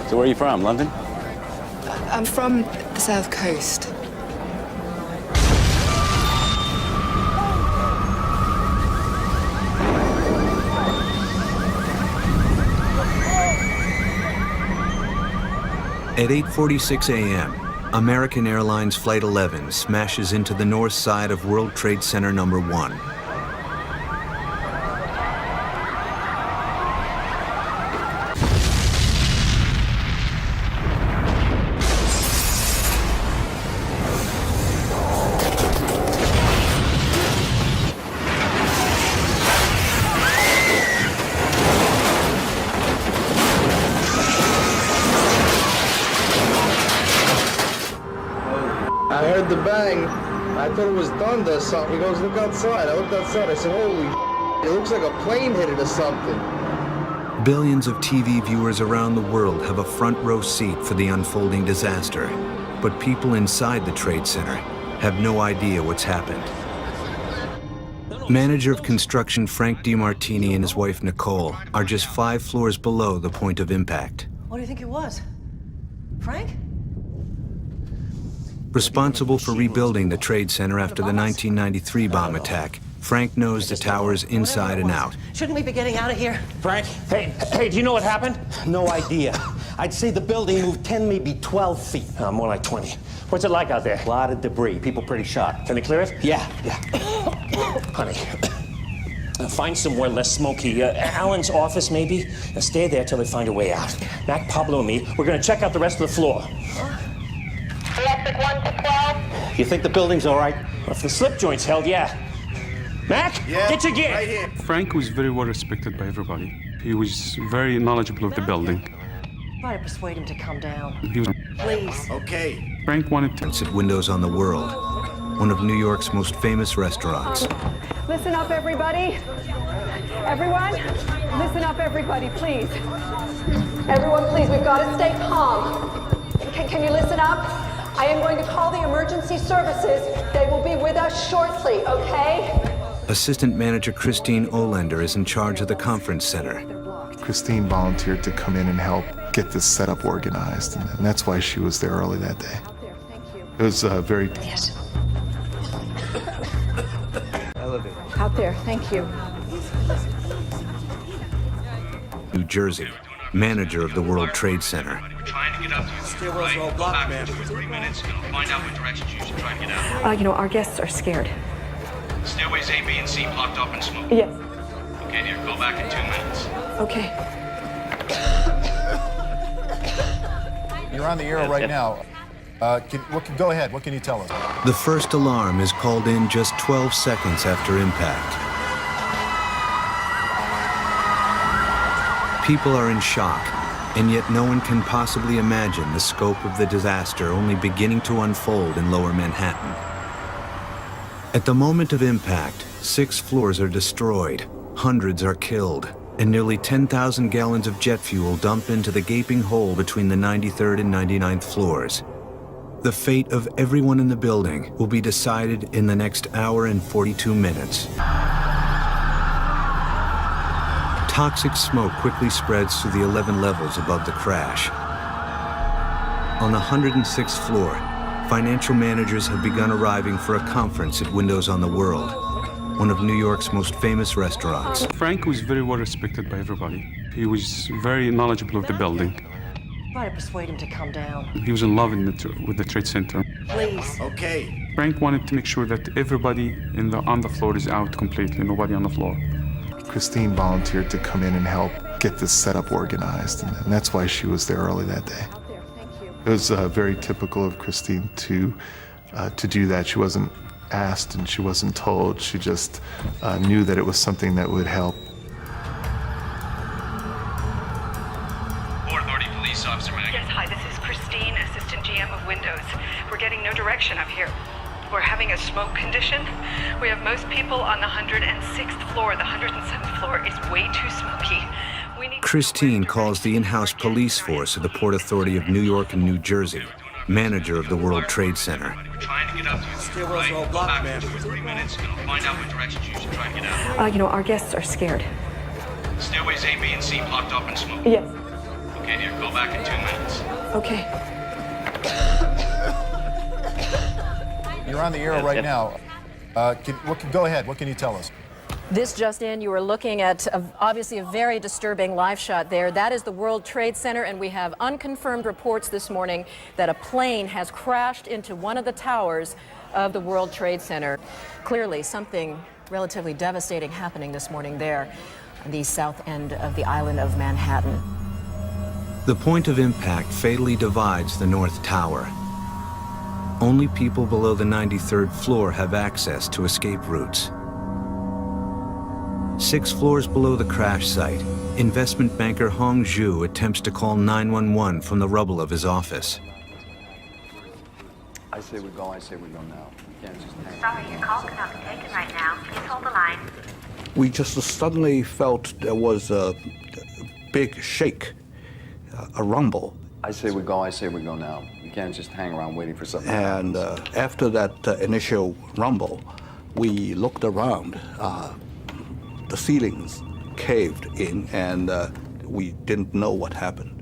So where are you from, London? I'm from the South Coast. At 8:46 a.m., American Airlines Flight 11 smashes into the north side of World Trade Center No. 1. I heard the bang. I thought it was thunder or something. He goes, look outside. I looked outside. I said, holy it looks like a plane hit it or something. Billions of TV viewers around the world have a front row seat for the unfolding disaster. But people inside the Trade Center have no idea what's happened. Manager of construction Frank DiMartini and his wife Nicole are just 5 floors below the point of impact. What do you think it was? Frank? Responsible for rebuilding the Trade Center after the 1993 bomb attack, Frank knows the towers inside and out. Shouldn't we be getting out of here? Frank? Hey, do you know what happened? No idea. I'd say the building moved 10, maybe 12 feet. More like 20. What's it like out there? A lot of debris. People pretty shocked. Can they clear it? Yeah. Honey, find somewhere less smoky. Alan's office, maybe? Stay there till they find a way out. Mac, Pablo, and me, we're gonna check out the rest of the floor. Electric 1 to 12. You think the building's all right? Well, if the slip joint's held, yeah. Mac, get your gear. Right here. Frank was very well respected by everybody. He was very knowledgeable of the building. Try to persuade him to come down. He was... Please. Okay. Frank wanted to at Windows on the World, one of New York's most famous restaurants. Listen up, everybody. Everyone, listen up, everybody, please. Everyone, please, we've got to stay calm. Can you listen up? I am going to call the emergency services. They will be with us shortly, okay? Assistant manager Christine Olender is in charge of the conference center. Christine volunteered to come in and help get this setup organized, and that's why she was there early that day. It was very... Yes. Out there, thank you. New Jersey, manager of the World Trade Center. Trying to get up to you. Stairwell's all blocked, man. 2 or 3 minutes, find out what directions you should try to get out. Our guests are scared. Stairways A, B, and C blocked off and smoke. Yes. Okay, dear, go back in 2 minutes. Okay. You're on the air right now. Go ahead. What can you tell us? The first alarm is called in just 12 seconds after impact. People are in shock, and yet no one can possibly imagine the scope of the disaster only beginning to unfold in Lower Manhattan. At the moment of impact, 6 floors are destroyed, hundreds are killed, and nearly 10,000 gallons of jet fuel dump into the gaping hole between the 93rd and 99th floors. The fate of everyone in the building will be decided in the next hour and 42 minutes. Toxic smoke quickly spreads through the 11 levels above the crash. On the 106th floor, financial managers have begun arriving for a conference at Windows on the World, one of New York's most famous restaurants. Frank was very well respected by everybody. He was very knowledgeable of the building. Try to persuade him to come down. He was in love with the Trade Center. Please. Okay. Frank wanted to make sure that everybody on the floor is out completely, nobody on the floor. Christine volunteered to come in and help get this setup organized, and that's why she was there early that day. It It was very typical of Christine to do that. She wasn't asked and she wasn't told. She just knew that it was something that would help. Port Authority Police Officer Mag. Yes, hi, this is Christine, Assistant GM of Windows. We're getting no direction up here. We're having a smoke condition. We have most people on the 106th floor. The 107th floor is way too smoky. Christine calls the in-house police force of the Port Authority of New York and New Jersey, manager of the World Trade Center. We're trying to get up to you. Stairwells are all blocked, man. 2 or 3 minutes, and I'll find out what directions you should try and get out. Our guests are scared. Stairways A, B, and C blocked up and smoke. Yes. Okay, dear, go back in 2 minutes. Okay. You're on the air right now. Go ahead. What can you tell us? This just in, you are looking at obviously a very disturbing live shot there. That is the World Trade Center, and we have unconfirmed reports this morning that a plane has crashed into one of the towers of the World Trade Center. Clearly, something relatively devastating happening this morning there on the south end of the island of Manhattan. The point of impact fatally divides the North Tower. Only people below the 93rd floor have access to escape routes. 6 floors below the crash site, investment banker Hong Zhu attempts to call 911 from the rubble of his office. I say we go now. Sorry, your call cannot be taken right now. Please hold the line. We just suddenly felt there was a big shake, a rumble. I say we go now. You can't just hang around waiting for something. And after that initial rumble, we looked around. The ceilings caved in, and we didn't know what happened.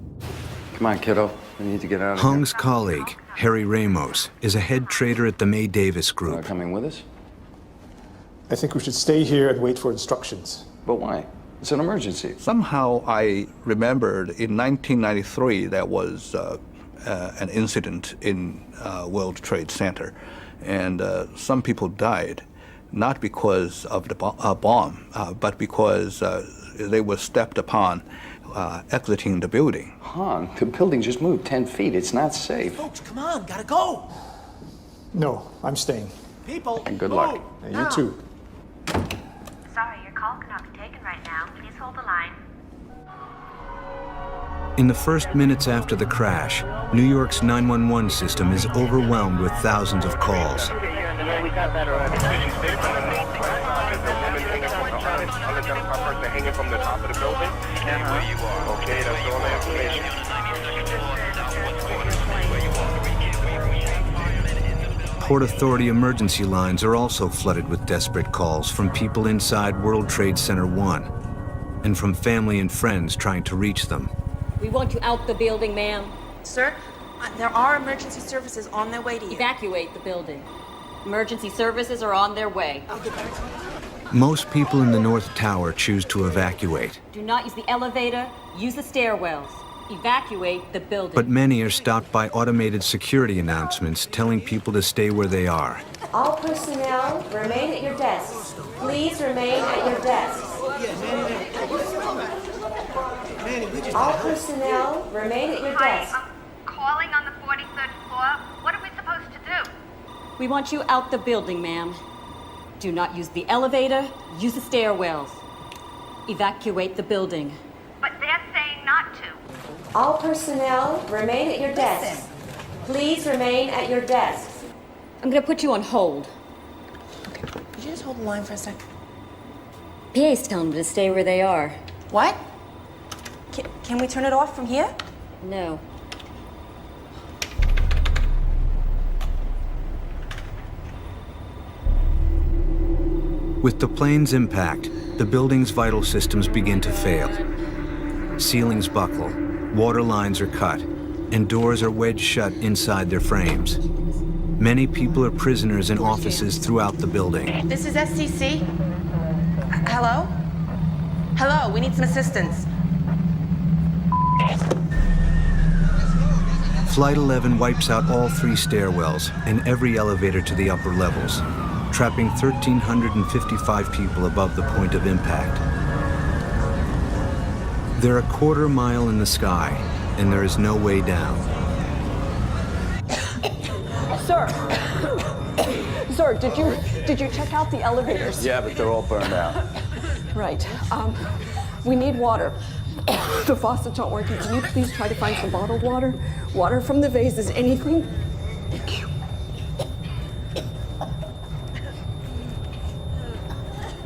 Come on, kiddo. We need to get out of Hong's colleague, Harry Ramos, is a head trader at the May Davis Group. Coming with us? I think we should stay here and wait for instructions. But why? It's an emergency. Somehow I remembered in 1993 there was an incident in World Trade Center, and some people died. Not because of the bomb, but because they were stepped upon exiting the building. Hong, the building just moved 10 feet. It's not safe. Folks, come on, gotta go. No, I'm staying. People, and good luck. And you too. Sorry, your call cannot be taken right now. Please hold the line. In the first minutes after the crash, New York's 911 system is overwhelmed with thousands of calls. Port Authority emergency lines are also flooded with desperate calls from people inside World Trade Center 1 and from family and friends trying to reach them. We want you out the building, ma'am. Sir, there are emergency services on their way to you. Evacuate the building. Emergency services are on their way. Most people in the North Tower choose to evacuate, Do not use the elevator, use the stairwells. Evacuate the building. but many are stopped by automated security announcements telling people to stay where they are. All personnel, remain at your desks. Please remain at your desks. All personnel, remain at your desks. Hi, I'm calling on the 43rd floor. What are we supposed to do? We want you out the building, ma'am. Do not use the elevator, use the stairwells. Evacuate the building. But they're saying not to. All personnel, remain at your desks. Please remain at your desks. I'm gonna put you on hold. Could you just hold the line for a sec? PA's telling them to stay where they are. What? Can we turn it off from here? No. With the plane's impact, the building's vital systems begin to fail. Ceilings buckle, water lines are cut, and doors are wedged shut inside their frames. Many people are prisoners in offices throughout the building. This is SCC. Hello? Hello, we need some assistance. Flight 11 wipes out all 3 stairwells and every elevator to the upper levels, trapping 1,355 people above the point of impact. They're a quarter mile in the sky, and there is no way down. Sir. Sir, did you check out the elevators? Yeah, but they're all burned out. Right. We need water. The faucets aren't working. Can you please try to find some bottled water? Water from the vases, anything? Thank you.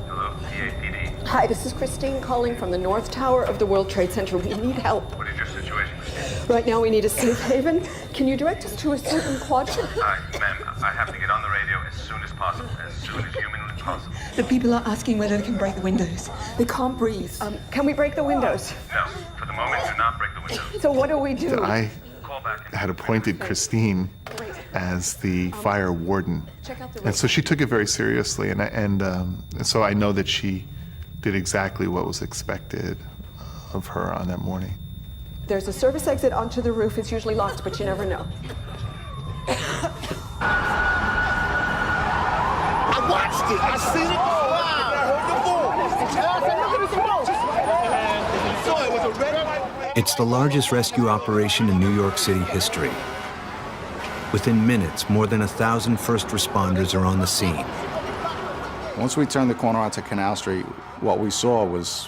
Hello, CAPD. Hi, this is Christine calling from the North Tower of the World Trade Center. We need help. What is your situation, Christine? Right now, we need a safe haven. Can you direct us to a certain quadrant? Hi, ma'am. I have to get on the radio as soon as possible. As soon as humanly possible. The people are asking whether they can break the windows. They can't breathe. Can we break the windows? No, for the moment, do not break the windows. So what do we do? I had appointed Christine as the fire warden, and so she took it very seriously, and so I know that she did exactly what was expected of her on that morning. There's a service exit onto the roof. It's usually locked, but you never know. I watched it. I seen it. It's the largest rescue operation in New York City history. Within minutes, more than 1,000 first responders are on the scene. Once we turned the corner onto Canal Street, what we saw was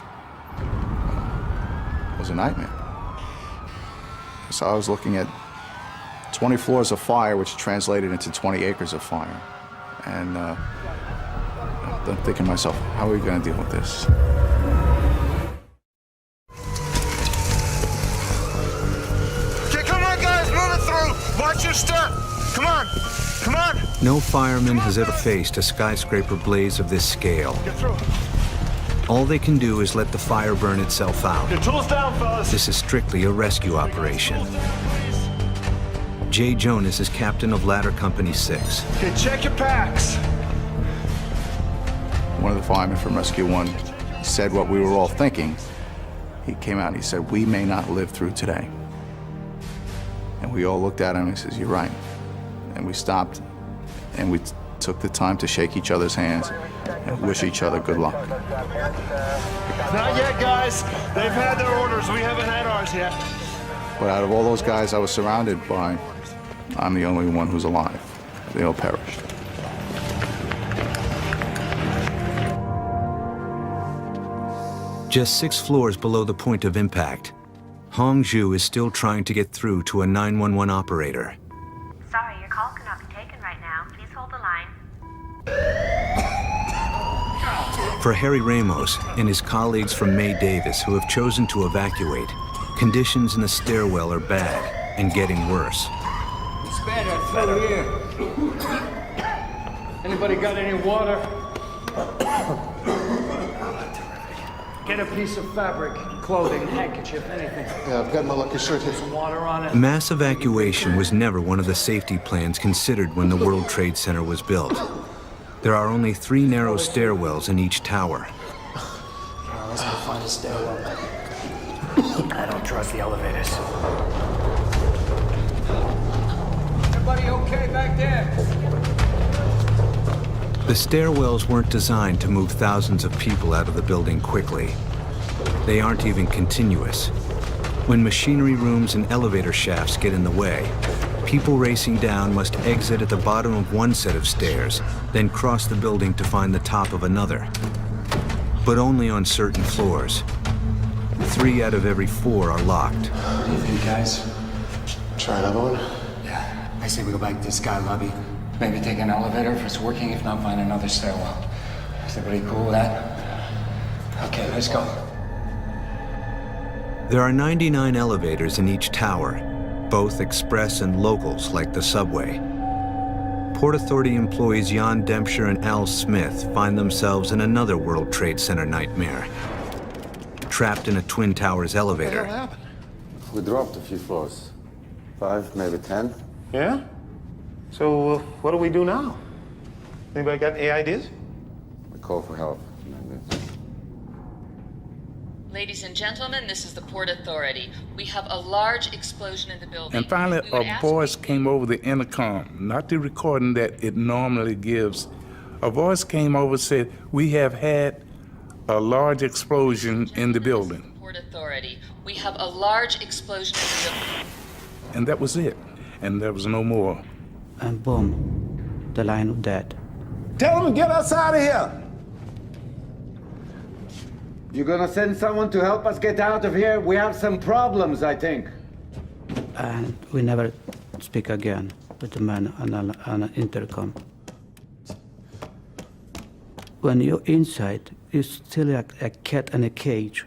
a nightmare. So I was looking at 20 floors of fire, which translated into 20 acres of fire. And I'm thinking to myself, how are we going to deal with this? Okay, come on, guys, moving through. Watch your step. Come on, come on. No fireman has ever faced a skyscraper blaze of this scale. Get through. All they can do is let the fire burn itself out. Your tools down, fellas. This is strictly a rescue operation. Jay Jonas is captain of Ladder Company 6. Okay, check your packs. One of the firemen from Rescue 1 said what we were all thinking. He came out and he said, "We may not live through today." And we all looked at him and he says, "You're right." And we stopped and we took the time to shake each other's hands and wish each other good luck. Not yet, guys. They've had their orders. We haven't had ours yet. But out of all those guys I was surrounded by, I'm the only one who's alive. They all perished. Just 6 floors below the point of impact, Hong Zhu is still trying to get through to a 911 operator. Sorry, your call cannot be taken right now. Please hold the line. For Harry Ramos and his colleagues from May Davis who have chosen to evacuate, conditions in the stairwell are bad and getting worse. It's better through here. Anybody got any water? Get a piece of fabric, clothing, handkerchief, anything. Yeah, I've got my lucky shirt here. Some water on it. Mass evacuation was never one of the safety plans considered when the World Trade Center was built. There are only 3 narrow stairwells in each tower. Let's go find a stairwell. I don't trust the elevators. Everybody okay back there? The stairwells weren't designed to move thousands of people out of the building quickly. They aren't even continuous. When machinery rooms and elevator shafts get in the way, people racing down must exit at the bottom of one set of stairs, then cross the building to find the top of another. But only on certain floors. 3 out of every 4 are locked. What do you think, guys? Try another one? Yeah, I say we go back to the sky lobby. Maybe take an elevator if it's working, if not, find another stairwell. Is everybody cool with that? Okay, let's go. There are 99 elevators in each tower, both express and locals like the subway. Port Authority employees Jan Dempscher and Al Smith find themselves in another World Trade Center nightmare. Trapped in a Twin Towers elevator. What happened? We dropped a few floors. 5, maybe 10. Yeah? So what do we do now? Anybody got any ideas? We call for help. Ladies and gentlemen, this is the Port Authority. We have a large explosion in the building. And finally, a voice came over the intercom, not the recording that it normally gives. A voice came over and said, "We have had a large explosion in the building." Port Authority. We have a large explosion in the building. And that was it. And there was no more. and boom, the line of dead. Tell them to get us out of here. You're gonna send someone to help us get out of here? We have some problems, I think. And we never speak again with the man on an intercom. When you're inside, you're still like a cat in a cage.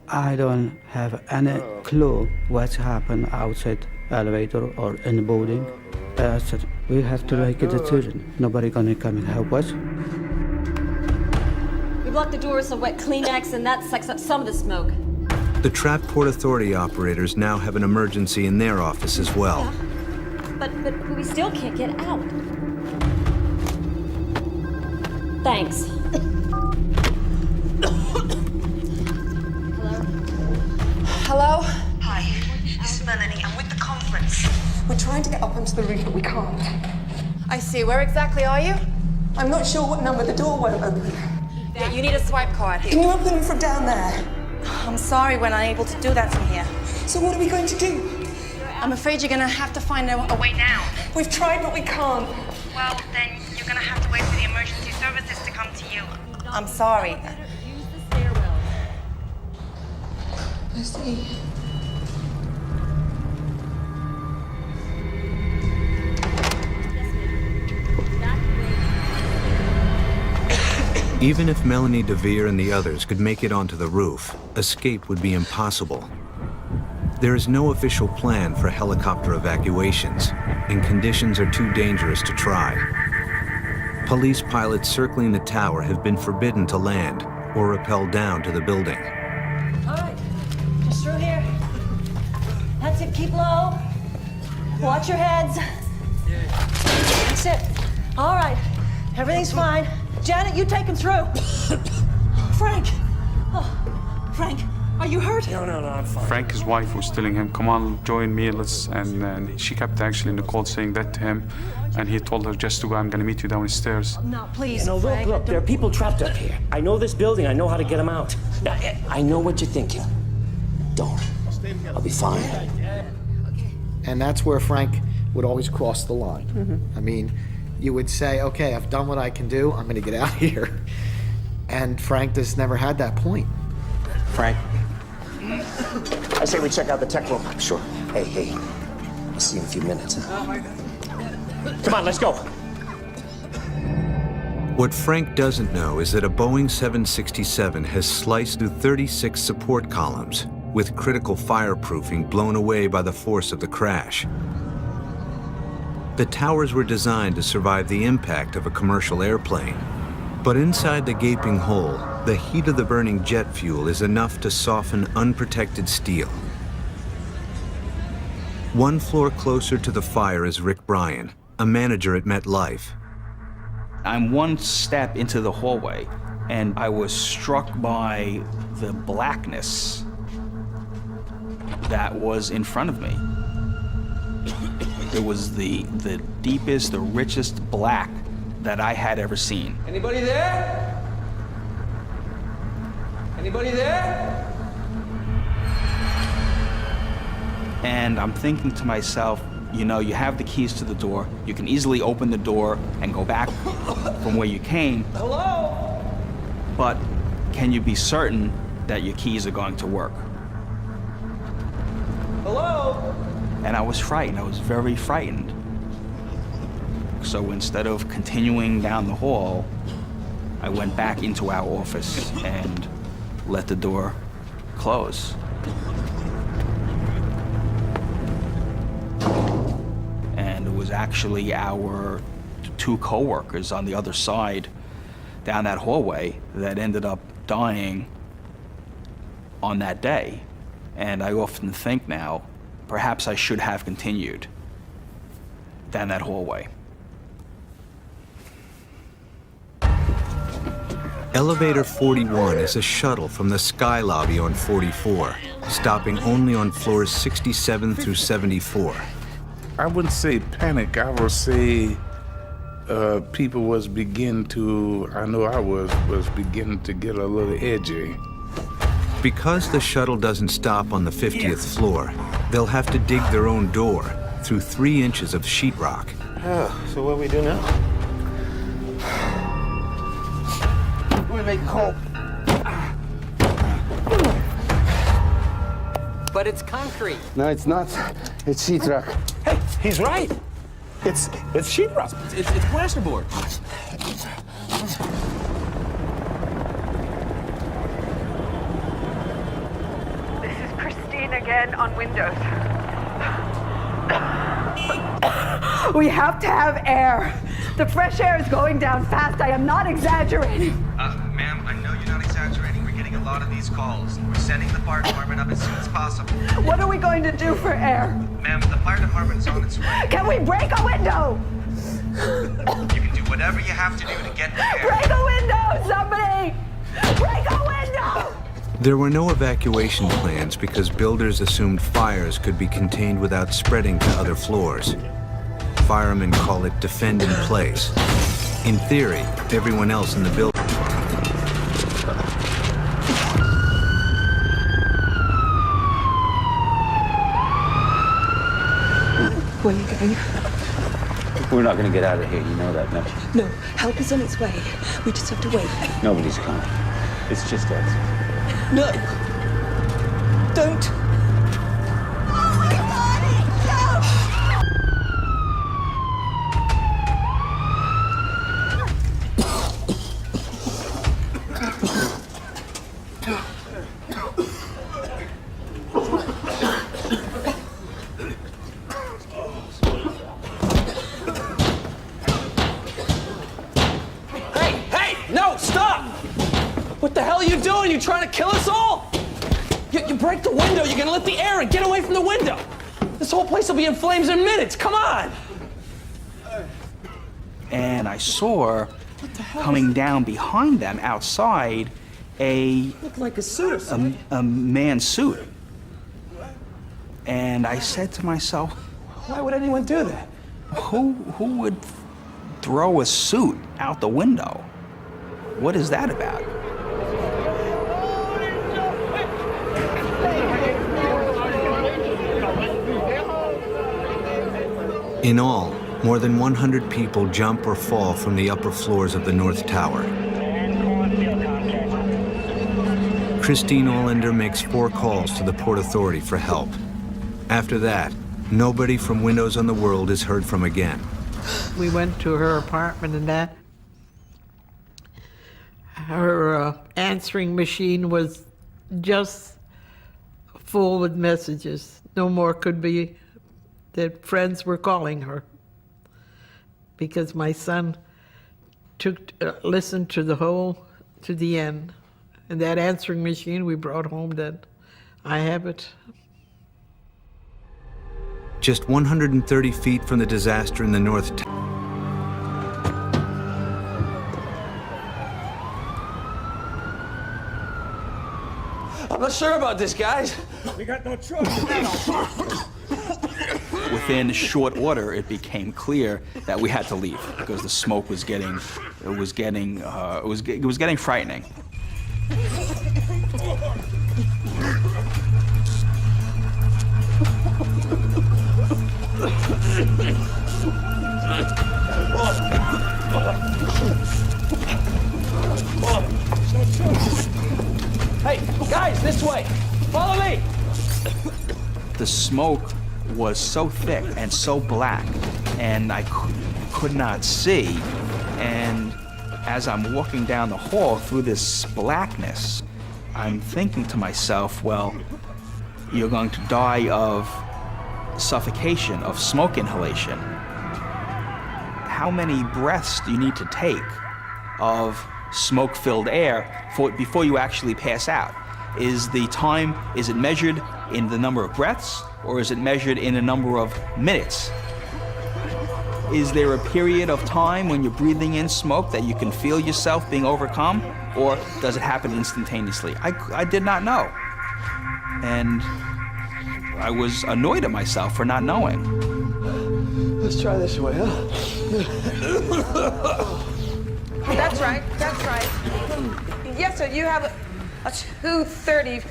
I don't have any clue what's happened outside elevator or in the building. I said, we have to make a decision. Nobody gonna come and help us. We blocked the doors with wet Kleenex, and that sucks up some of the smoke. The trapped Port Authority operators now have an emergency in their office as well. Yeah. But we still can't get out. Thanks. Hello? Hi, this is Melanie. I'm with the conference. We're trying to get up onto the roof, but we can't. I see. Where exactly are you? I'm not sure what number the door won't open. Yeah, you need a swipe card. Can you open it from down there? I'm sorry, we're unable to do that from here. So what are we going to do? I'm afraid you're gonna have to find a way down. We've tried, but we can't. Well, then you're gonna have to wait for the emergency services to come to you. I'm sorry. I see. Even if Melanie DeVere and the others could make it onto the roof, escape would be impossible. There is no official plan for helicopter evacuations, and conditions are too dangerous to try. Police pilots circling the tower have been forbidden to land or rappel down to the building. All right, just through here. That's it, keep low. Watch your heads. That's it. All right, everything's fine. Janet, you take him through. Frank. Oh, Frank, are you hurt? No, I'm fine. Frank, his wife, was telling him, come on, join me, let's, and she kept actually, Nicole, saying that to him, and he told her just to go, I'm gonna meet you downstairs. No, please, No, Frank. look, there are people trapped up here. I know this building, I know how to get them out. I know what you're thinking. Don't. I'll be fine. And that's where Frank would always cross the line. Mm-hmm. I mean, you would say, okay, I've done what I can do, I'm gonna get out of here. And Frank just never had that point. Frank? I say we check out the tech room. Sure. Hey. I'll see you in a few minutes. Come on, let's go. What Frank doesn't know is that a Boeing 767 has sliced through 36 support columns, with critical fireproofing blown away by the force of the crash. The towers were designed to survive the impact of a commercial airplane. But inside the gaping hole, the heat of the burning jet fuel is enough to soften unprotected steel. One floor closer to the fire is Rick Bryan, a manager at MetLife. I'm one step into the hallway, and I was struck by the blackness that was in front of me. It was the deepest, the richest black that I had ever seen. Anybody there? Anybody there? And I'm thinking to myself, you know, you have the keys to the door. You can easily open the door and go back from where you came. Hello? But can you be certain that your keys are going to work? Hello? And I was frightened. I was very frightened. So instead of continuing down the hall, I went back into our office and let the door close. And it was actually our two coworkers on the other side down that hallway that ended up dying on that day. And I often think now, perhaps I should have continued down that hallway. Elevator 41 is a shuttle from the Sky Lobby on 44, stopping only on floors 67 through 74. I wouldn't say panic, I would say people was beginning to, I know I was beginning to get a little edgy. Because the shuttle doesn't stop on the 50th floor, they'll have to dig their own door through 3 inches of sheetrock. Oh, so what do we do now? We make coal. But it's concrete. No, it's not. It's sheetrock. Hey, he's right. It's sheetrock. It's plasterboard. This is Christine again on Windows. We have to have air. The fresh air is going down fast. I am not exaggerating. Ma'am, I know you're not exaggerating. We're getting a lot of these calls. We're sending the fire department up as soon as possible. What are we going to do for air? Ma'am, the fire department's on its way. Can we break a window? You can do whatever you have to do to get the air. Break a window, somebody! Break a window! There were no evacuation plans because builders assumed fires could be contained without spreading to other floors. Firemen call it defend in place. In theory, everyone else in the building. Where are you going? We're not going to get out of here, you know that, don't you? No, help is on its way. We just have to wait. Nobody's coming. It's just us. No! Don't! You trying to kill us all? You break the window, you're gonna let the air in. Get away from the window. This whole place will be in flames in minutes. Come on. And I saw coming down behind them outside Looked like a suit or something. a man's suit. And I said to myself, why would anyone do that? Who would throw a suit out the window? What is that about? In all, more than 100 people jump or fall from the upper floors of the North Tower. Christine Olander makes 4 calls to the Port Authority for help. After that, nobody from Windows on the World is heard from again. We went to her apartment and that. Her answering machine was just full with messages. No more could be. That friends were calling her because my son listened to the end. And that answering machine we brought home, that I have it. Just 130 feet from the disaster in the North Tower. I'm not sure about this, guys. We got no choice. Within short order, it became clear that we had to leave because the smoke was getting frightening. Hey, guys, this way. Follow me. The smoke was so thick and so black, and I could not see. And as I'm walking down the hall through this blackness, I'm thinking to myself, well, you're going to die of suffocation, of smoke inhalation. How many breaths do you need to take of smoke-filled air before you actually pass out? Is it measured in the number of breaths, or is it measured in a number of minutes? Is there a period of time when you're breathing in smoke that you can feel yourself being overcome, or does it happen instantaneously? I did not know. And I was annoyed at myself for not knowing. Let's try this way, huh? That's right. Yes, sir. You have a 2:30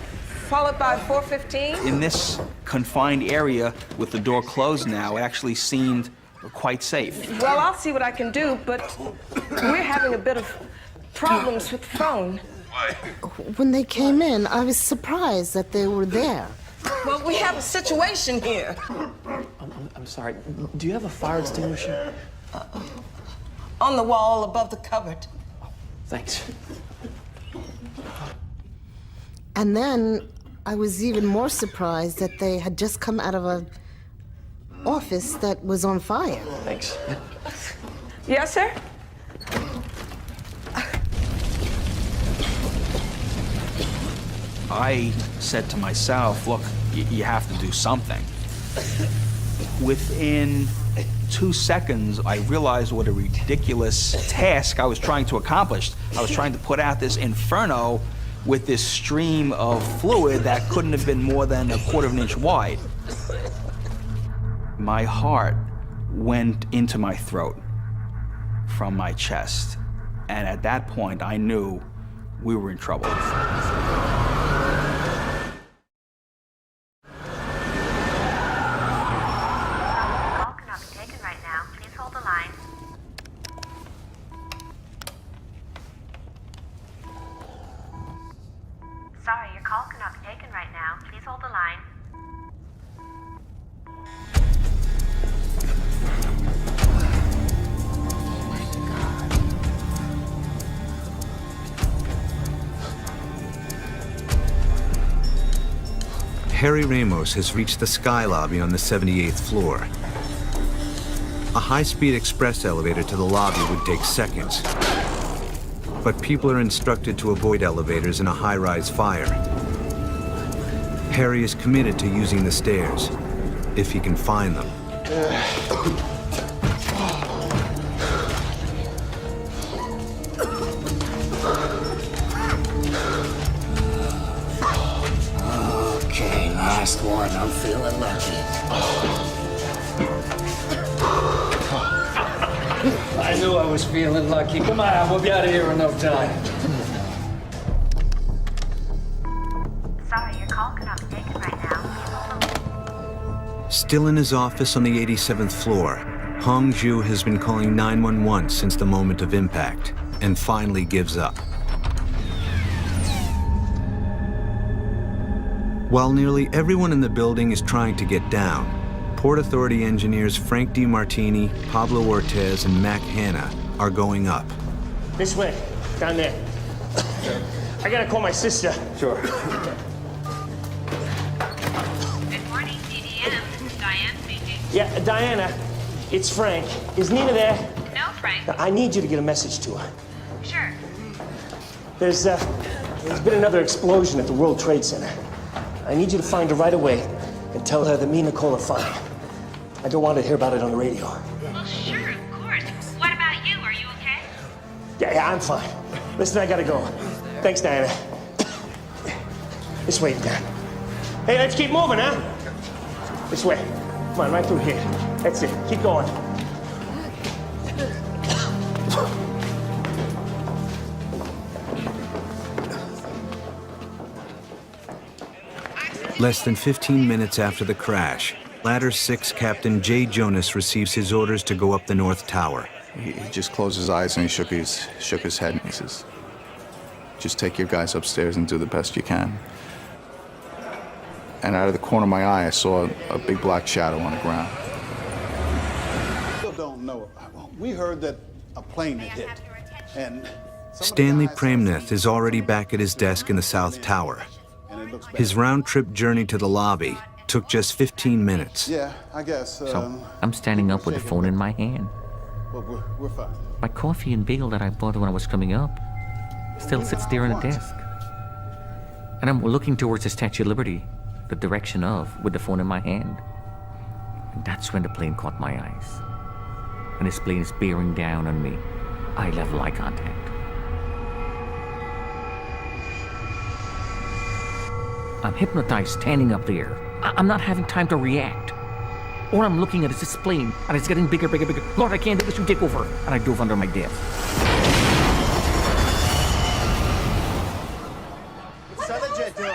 followed by 415. In this confined area with the door closed now, it actually seemed quite safe. Well, I'll see what I can do, but we're having a bit of problems with the phone. When they came in, I was surprised that they were there. Well, we have a situation here. I'm sorry. Do you have a fire extinguisher? On the wall above the cupboard. Thanks. And then I was even more surprised that they had just come out of an office that was on fire. Thanks. Yes, sir? I said to myself, look, you have to do something. Within 2 seconds, I realized what a ridiculous task I was trying to accomplish. I was trying to put out this inferno with this stream of fluid that couldn't have been more than 1/4 of an inch wide. My heart went into my throat from my chest. And at that point, I knew we were in trouble. Sorry, your call cannot be taken right now. Please hold the line. Harry Ramos has reached the Sky Lobby on the 78th floor. A high-speed express elevator to the lobby would take seconds. But people are instructed to avoid elevators in a high-rise fire. Harry is committed to using the stairs, if he can find them. Okay, last one. I'm feeling lucky. I knew I was feeling lucky. Come on, we'll be out of here in no time. Sorry, your call cannot be taken right now. Still in his office on the 87th floor, Hong Ju has been calling 911 since the moment of impact, and finally gives up. While nearly everyone in the building is trying to get down, Port Authority engineers Frank DiMartini, Pablo Ortez, and Mac Hanna are going up. This way, down there. I gotta call my sister. Sure. Good morning, CDM. Diane speaking. Yeah, Diana, it's Frank. Is Nina there? No, Frank. I need you to get a message to her. Sure. There's been another explosion at the World Trade Center. I need you to find her right away and tell her that me and Nicole are fine. I don't want her to hear about it on the radio. Well, sure, of course. What about you? Are you okay? Yeah, I'm fine. Listen, I gotta go. Thanks, Diana. This way, Dan. Hey, let's keep moving, huh? This way. Come on, right through here. That's it. Keep going. Less than 15 minutes after the crash, Ladder 6 Captain Jay Jonas receives his orders to go up the North Tower. He just closed his eyes and he shook his head and he says, just take your guys upstairs and do the best you can. And out of the corner of my eye, I saw a big black shadow on the ground. Still don't know. We heard that a plane had hit. And Stanley Premnath is already back at his desk in the South Tower. His round-trip journey to the lobby took just 15 minutes. yeah, I guess. So I'm standing up with the phone in my hand. But we're fine. My coffee and bagel that I bought when I was coming up still sits there on the desk. And I'm looking towards the Statue of Liberty, the direction of, with the phone in my hand. And that's when the plane caught my eyes. And this plane is bearing down on me. Eye level eye contact. I'm hypnotized standing up there. I'm not having time to react. All I'm looking at is this plane, and it's getting bigger, bigger, bigger. Lord, I can't do this, you take over. And I dove under my desk. What's the other jet doing?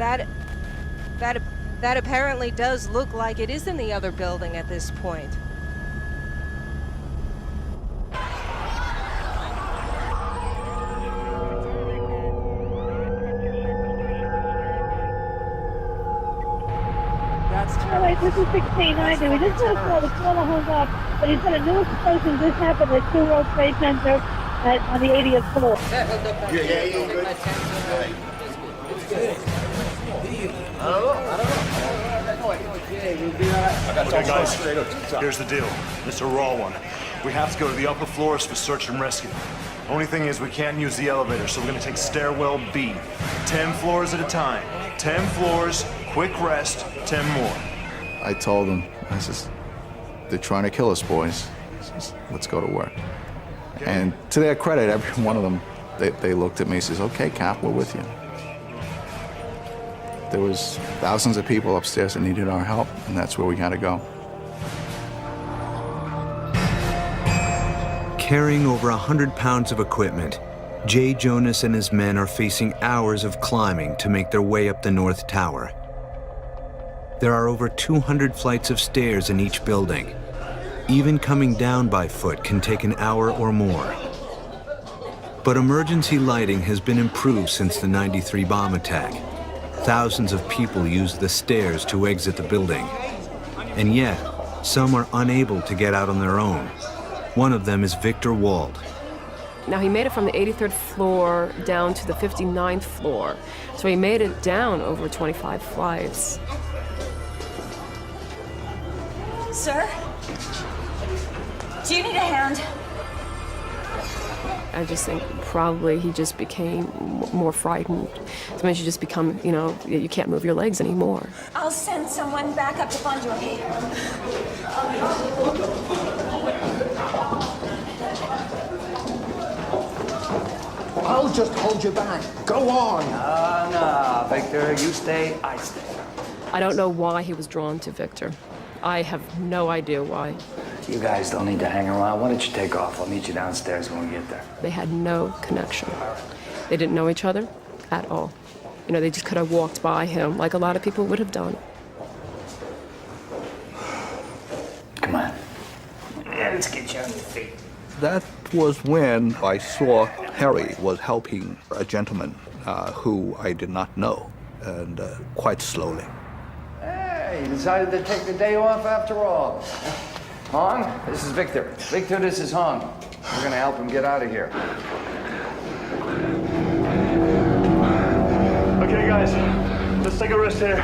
That apparently does look like it is in the other building at this point. All right, this is 1690. We just had a call. The caller hung up, but he said a new explosion just happened at 2 World Trade Center on the 80th floor. Okay, guys, here's the deal. It's a raw one. We have to go to the upper floors for search and rescue. Only thing is we can't use the elevator, so we're gonna take stairwell B. 10 floors at a time. 10 floors, quick rest, 10 more. I told them, I says, they're trying to kill us, boys. I says, let's go to work. And to their credit, every one of them, they looked at me and says, okay, Cap, we're with you. There was thousands of people upstairs that needed our help, and that's where we had to go. Carrying over 100 pounds of equipment, Jay Jonas and his men are facing hours of climbing to make their way up the North Tower. There are over 200 flights of stairs in each building. Even coming down by foot can take an hour or more. But emergency lighting has been improved since the '93 bomb attack. Thousands of people use the stairs to exit the building. And yet, some are unable to get out on their own. One of them is Victor Wald. Now, he made it from the 83rd floor down to the 59th floor. So he made it down over 25 flights. Sir? Do you need a hand? I just think probably he just became more frightened. Sometimes you just become, you can't move your legs anymore. I'll send someone back up to find you. I'll just hold you back. Go on. No, Victor, you stay, I stay. I don't know why he was drawn to Victor. I have no idea why. You guys don't need to hang around. Why don't you take off? I'll meet you downstairs when we get there. They had no connection. They didn't know each other at all. They just could have walked by him like a lot of people would have done. Come on. Yeah, let's get you on your feet. That was when I saw Harry was helping a gentleman who I did not know, and quite slowly. Hey, you decided to take the day off after all. Hong, this is Victor. Victor, this is Hong. We're gonna help him get out of here. Okay, guys, let's take a rest here.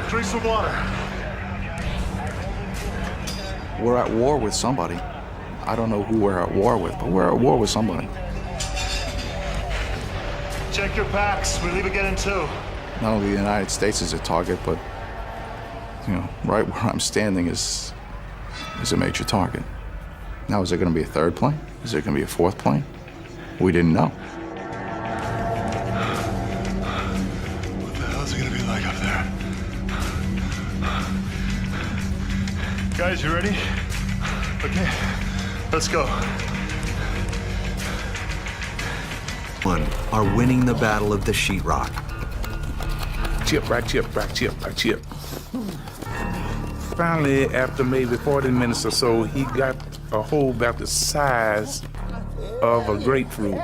Drink some water. We're at war with somebody. I don't know who we're at war with, but we're at war with somebody. Check your packs. We leave again in 2. Not only the United States is a target, but, right where I'm standing is a major target. Now, is there going to be a 3rd plane? Is there going to be a 4th plane? We didn't know. What the hell is it going to be like up there? Guys, you ready? Okay, let's go. Are winning the battle of the sheetrock. Chip, right chip, right chip, right chip. Finally, after maybe 40 minutes or so, he got a hole about the size of a grapefruit.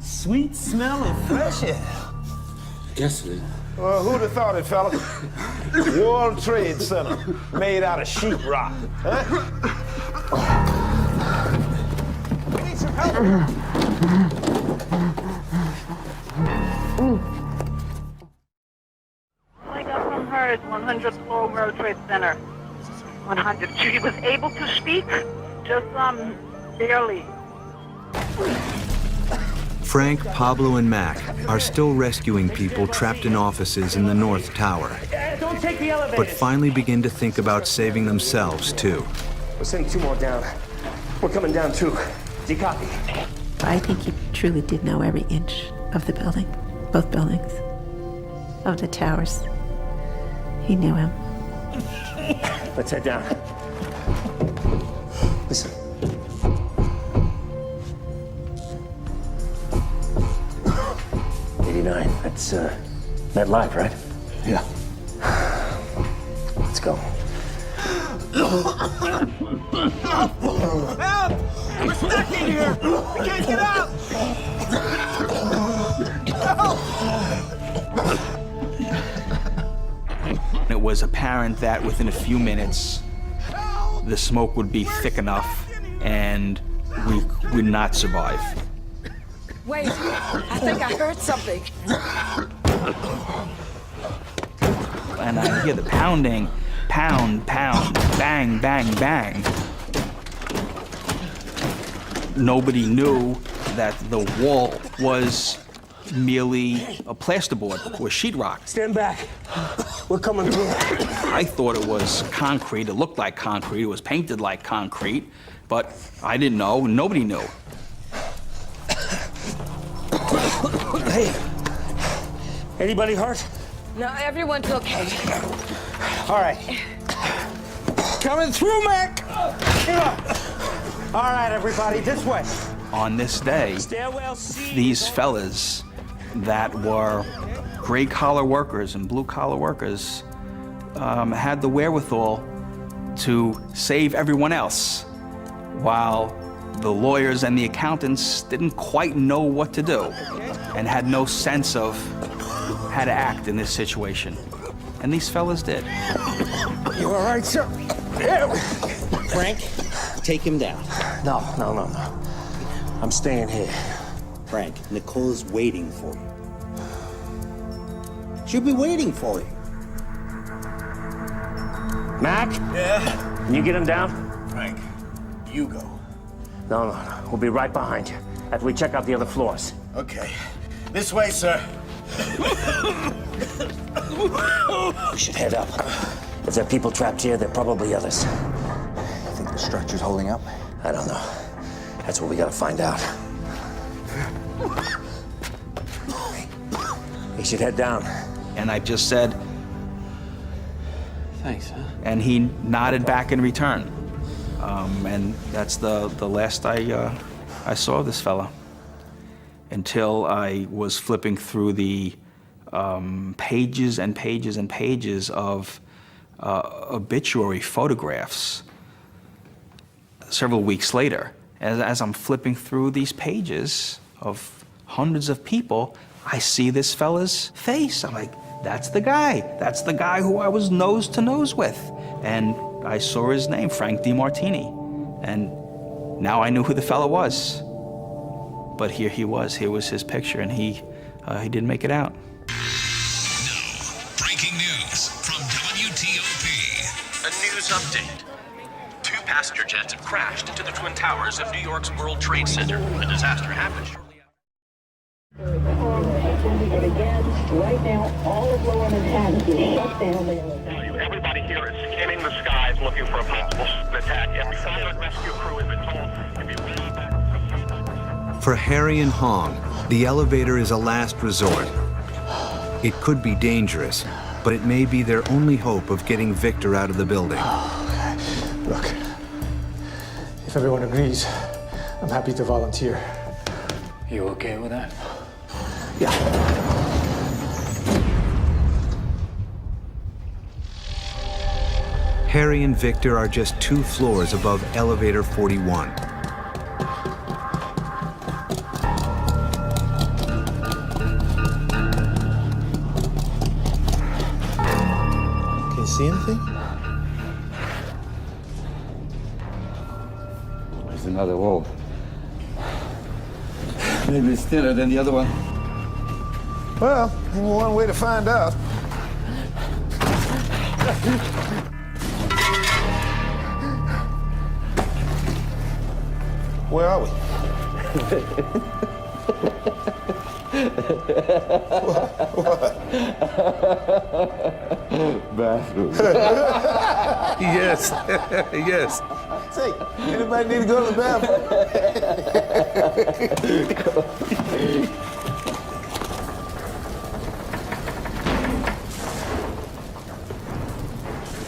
Sweet smell of fresh air. Yes, sir. Well, who'd have thought it, fella? World Trade Center, made out of sheetrock, huh? We need some help. Calling up from her is 100th floor World Trade Center. 100. She was able to speak, just barely. Frank, Pablo, and Mac are still rescuing people trapped in offices in the North Tower, Don't take the elevator. but finally begin to think about saving themselves, too. We're sending 2 more down. We're coming down, too. Do you copy? I think he truly did know every inch of the building, both buildings, of the towers. He knew him. Let's head down. Listen. 69. That's MetLife, right? Yeah. Let's go. Help! We're stuck in here! We can't get out! Help! It was apparent that within a few minutes, the smoke would be thick enough and we would not survive. Wait, I think I heard something. And I hear the pounding, pound, pound, bang, bang, bang. Nobody knew that the wall was merely a plasterboard or sheetrock. Stand back. We're coming through. I thought it was concrete. It looked like concrete. It was painted like concrete, but I didn't know. Nobody knew. Hey, anybody hurt? No, everyone's okay. All right. Coming through, Mac! All right, everybody, this way. On this day, these fellas that were gray-collar workers and blue-collar workers had the wherewithal to save everyone else, while the lawyers and the accountants didn't quite know what to do and had no sense of how to act in this situation. And these fellas did. You all right, sir? Frank, take him down. No. I'm staying here. Frank, Nicole's waiting for you. She'll be waiting for you. Mac? Yeah? Can you get him down? Frank, you go. No. We'll be right behind you after we check out the other floors. Okay. This way, sir. We should head up. If there are people trapped here, there are probably others. You think the structure's holding up? I don't know. That's what we gotta find out. We should head down. And I just said, Thanks, huh? and he nodded back in return. And that's the last I saw of this fella, until I was flipping through the pages and pages and pages of obituary photographs several weeks later. As I'm flipping through these pages of hundreds of people, I see this fella's face. I'm like, that's the guy. That's the guy who I was nose to nose with. And I saw his name, Frank DeMartini. And now I knew who the fella was. But here he was. Here was his picture, and he didn't make it out. Breaking news from WTOP. A news update. 2 passenger jets have crashed into the Twin Towers of New York's World Trade Center. The disaster happened shortly Right now, all of Lower Manhattan is shut down. Everybody here is scanning the skies looking for a possible attack. Every silent rescue crew has been told to be ready back. For Harry and Hong, the elevator is a last resort. It could be dangerous, but it may be their only hope of getting Victor out of the building. Look, if everyone agrees, I'm happy to volunteer. You okay with that? Yeah. Harry and Victor are just 2 floors above elevator 41. Can you see anything? There's another wall. Maybe it's thinner than the other one. Well, only one way to find out. Where are we? What? Bathroom. Yes, yes. Say, anybody need to go to the bathroom?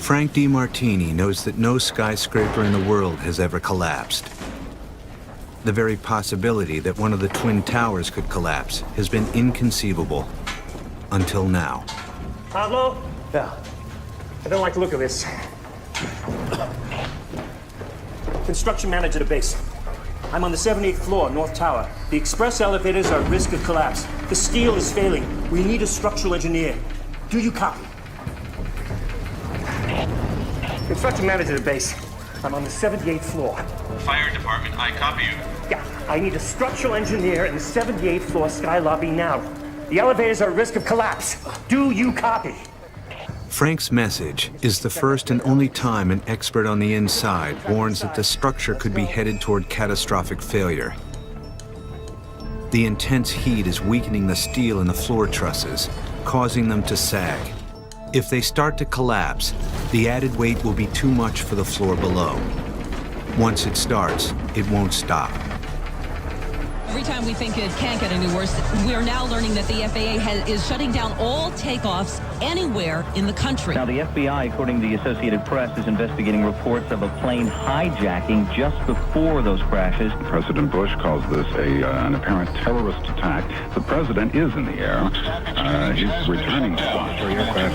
Frank DeMartini knows that no skyscraper in the world has ever collapsed. The very possibility that one of the Twin Towers could collapse has been inconceivable until now. Pablo? Yeah. I don't like the look of this. Construction manager to base. I'm on the 78th floor, North Tower. The express elevators are at risk of collapse. The steel is failing. We need a structural engineer. Do you copy? Construction manager to base. I'm on the 78th floor. Fire department, I copy you. Yeah, I need a structural engineer in the 78th floor sky lobby now. The elevators are at risk of collapse. Do you copy? Frank's message is the first and only time an expert on the inside warns that the structure could be headed toward catastrophic failure. The intense heat is weakening the steel in the floor trusses, causing them to sag. If they start to collapse, the added weight will be too much for the floor below. Once it starts, it won't stop. Every time we think it can't get any worse, we are now learning that the FAA is shutting down all takeoffs anywhere in the country. Now, the FBI, according to the Associated Press, is investigating reports of a plane hijacking just before those crashes. President Bush calls this an apparent terrorist attack. The president is in the air. He's returning to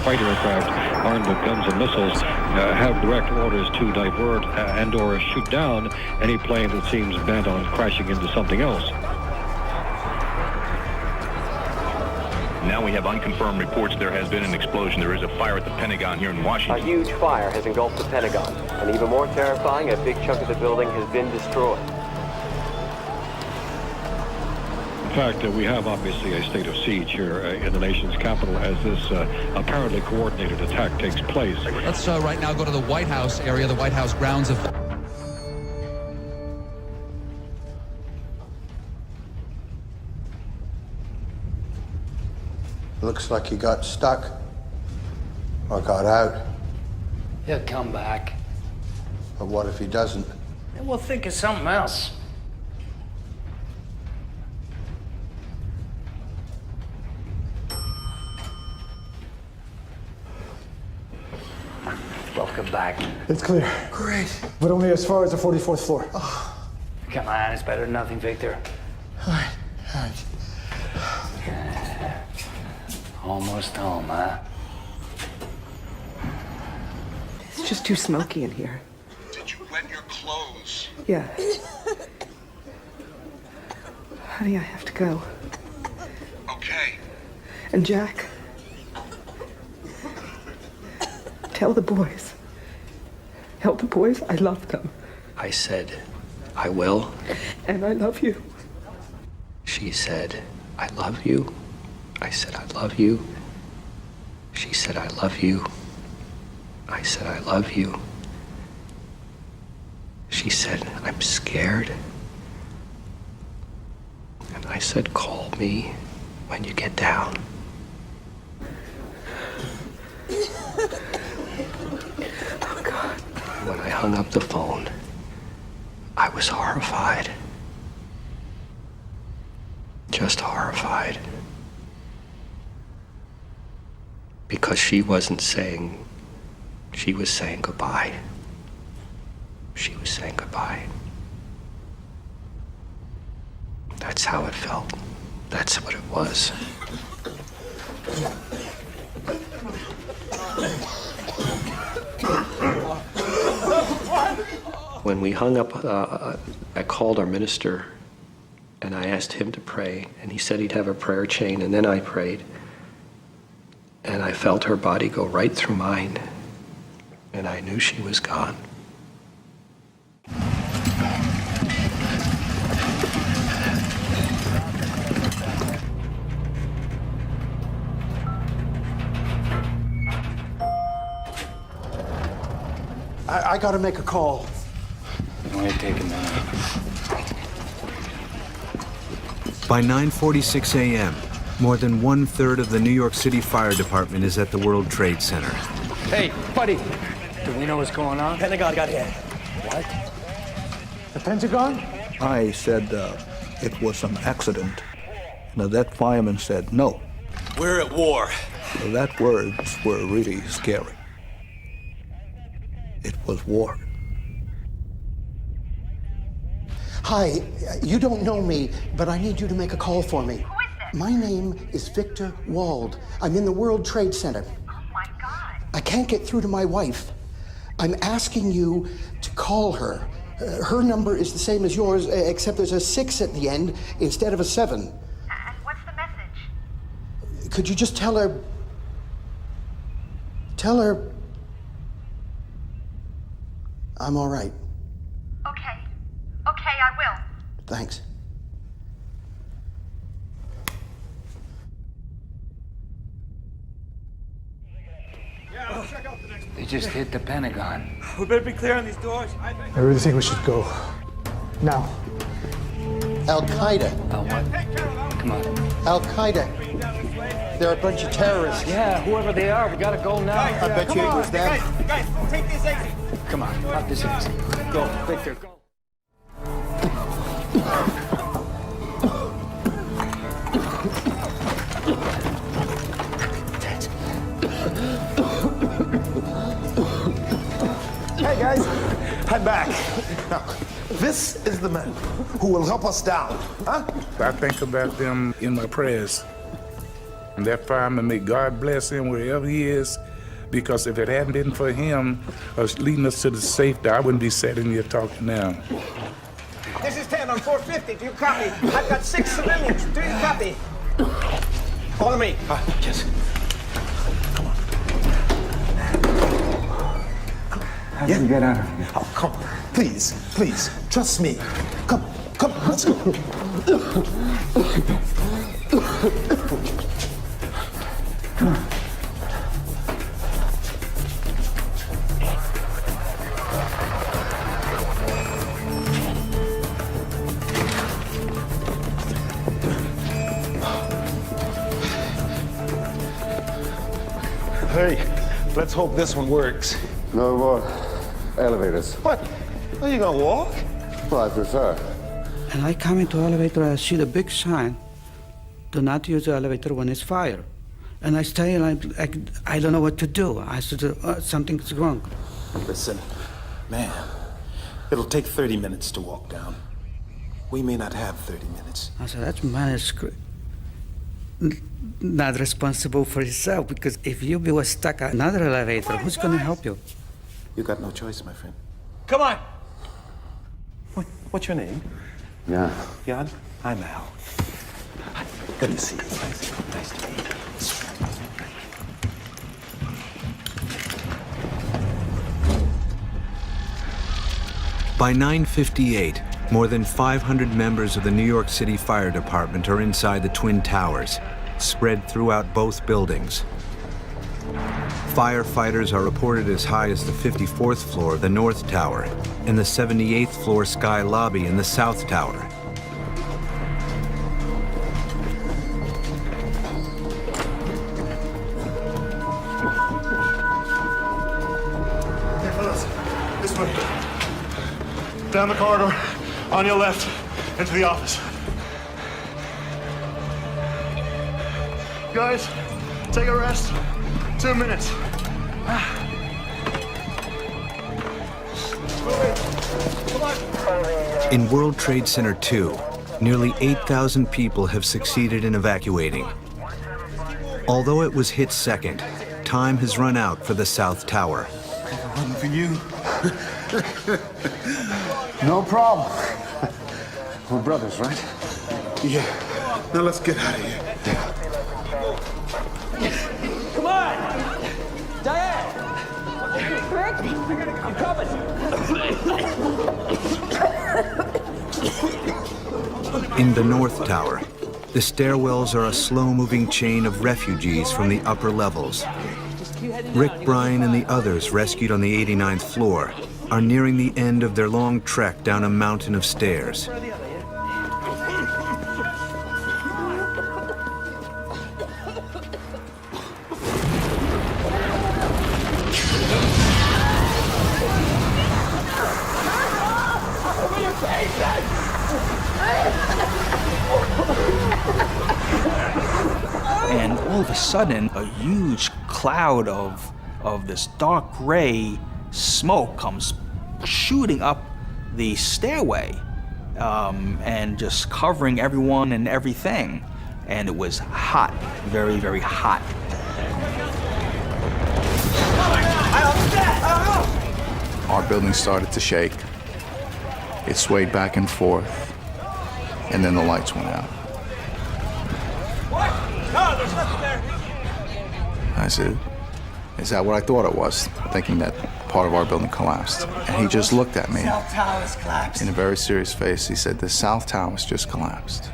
fighter aircraft armed with guns and missiles have direct orders to divert and/or shoot down any plane that seems bent on crashing into something else. Now we have unconfirmed reports there has been an explosion. There is a fire at the Pentagon here in Washington. A huge fire has engulfed the Pentagon. And even more terrifying, a big chunk of the building has been destroyed. In fact, we have obviously a state of siege here in the nation's capital as this apparently coordinated attack takes place. Let's right now go to the White House area, the White House grounds of... Looks like he got stuck or got out. He'll come back. But what if he doesn't? And we'll think of something else. Welcome back. It's clear. Great. But only as far as the 44th floor. Come on, it's better than nothing, Victor. All right. Almost home, huh? It's just too smoky in here. Did you wet your clothes? Yeah. Honey, I have to go. Okay. And Jack, tell the boys. Tell the boys I love them. I said, I will. And I love you. She said, I love you. I said, I love you. She said, I love you. I said, I love you. She said, I'm scared. And I said, call me when you get down. Oh, God. When I hung up the phone, I was horrified. Just horrified. Because she wasn't saying, she was saying goodbye. She was saying goodbye. That's how it felt. That's what it was. When we hung up, I called our minister and I asked him to pray, and he said he'd have a prayer chain, and then I prayed. And I felt her body go right through mine, and I knew she was gone. I gotta make a call. It might take a minute. By 9:46 a.m., more than 1/3 of the New York City Fire Department is at the World Trade Center. Hey, buddy. Do we know what's going on? Pentagon got hit. What? The Pentagon? I said it was an accident. Now that fireman said no. We're at war. That words were really scary. It was war. Hi, you don't know me, but I need you to make a call for me. Who is this? My name is Victor Wald. I'm in the World Trade Center. Oh my God. I can't get through to my wife. I'm asking you to call her. Her number is the same as yours, except there's a 6 at the end instead of a 7. And what's the message? Could you just tell her... I'm all right. Okay. Okay, I will. Thanks. They just hit the Pentagon. We better be clear on these doors. I really think we should go. Now. Al-Qaeda. What? Come on. Al-Qaeda. They're a bunch of terrorists. Yeah, whoever they are, we gotta go now. I bet you it was them. Guys, take this exit. Come on, not this easy. Go, Victor, go. Hey guys, I'm back. Now, this is the man who will help us down, huh? I think about them in my prayers. And that fireman, may God bless him wherever he is, because if it hadn't been for him leading us to the safety, I wouldn't be sitting here talking now. This is 10 on 450. Do you copy? I've got 6 civilians. Do you copy? Follow me. Yes. How do we get out of here? Oh, come on. Please, please, trust me. Come, let's go. Come on. Hey, let's hope this one works. No more elevators. What? Are you gonna walk? Well, I prefer. And I come into elevator, I see the big sign, do not use the elevator when it's fire. And I stay and I don't know what to do. I said, something's wrong. Listen, man, it'll take 30 minutes to walk down. We may not have 30 minutes. I said, that's manuscript. Not responsible for yourself, because if you were stuck at another elevator, who's going to help you? You got no choice, my friend. Come on. What's your name? Yeah. Jan? I'm Al. Good to see you. Nice to meet you. By 9:58, more than 500 members of the New York City Fire Department are inside the Twin Towers, spread throughout both buildings. Firefighters are reported as high as the 54th floor of the North Tower and the 78th floor sky lobby in the South Tower. Hey, fellas, this way. Down the corridor, on your left, into the office. Guys, take a rest. 2 minutes. In World Trade Center 2, nearly 8,000 people have succeeded in evacuating. Although it was hit second, time has run out for the South Tower. If it wasn't for you. No problem. We're brothers, right? Yeah. Now let's get out of here. Come on! Diane! Rick? I'm coming! In the North Tower, the stairwells are a slow-moving chain of refugees from the upper levels. Rick Bryan and the others rescued on the 89th floor are nearing the end of their long trek down a mountain of stairs. And all of a sudden, a huge cloud of this dark gray smoke comes shooting up the stairway. and just covering everyone and everything. And it was hot, very, very hot. Our building started to shake. It swayed back and forth, and then the lights went out. No, there's nothing there. I said, is that what I thought it was? Thinking that part of our building collapsed. And he just looked at me. South Tower's collapsed. In a very serious face, he said, the South Tower's just collapsed.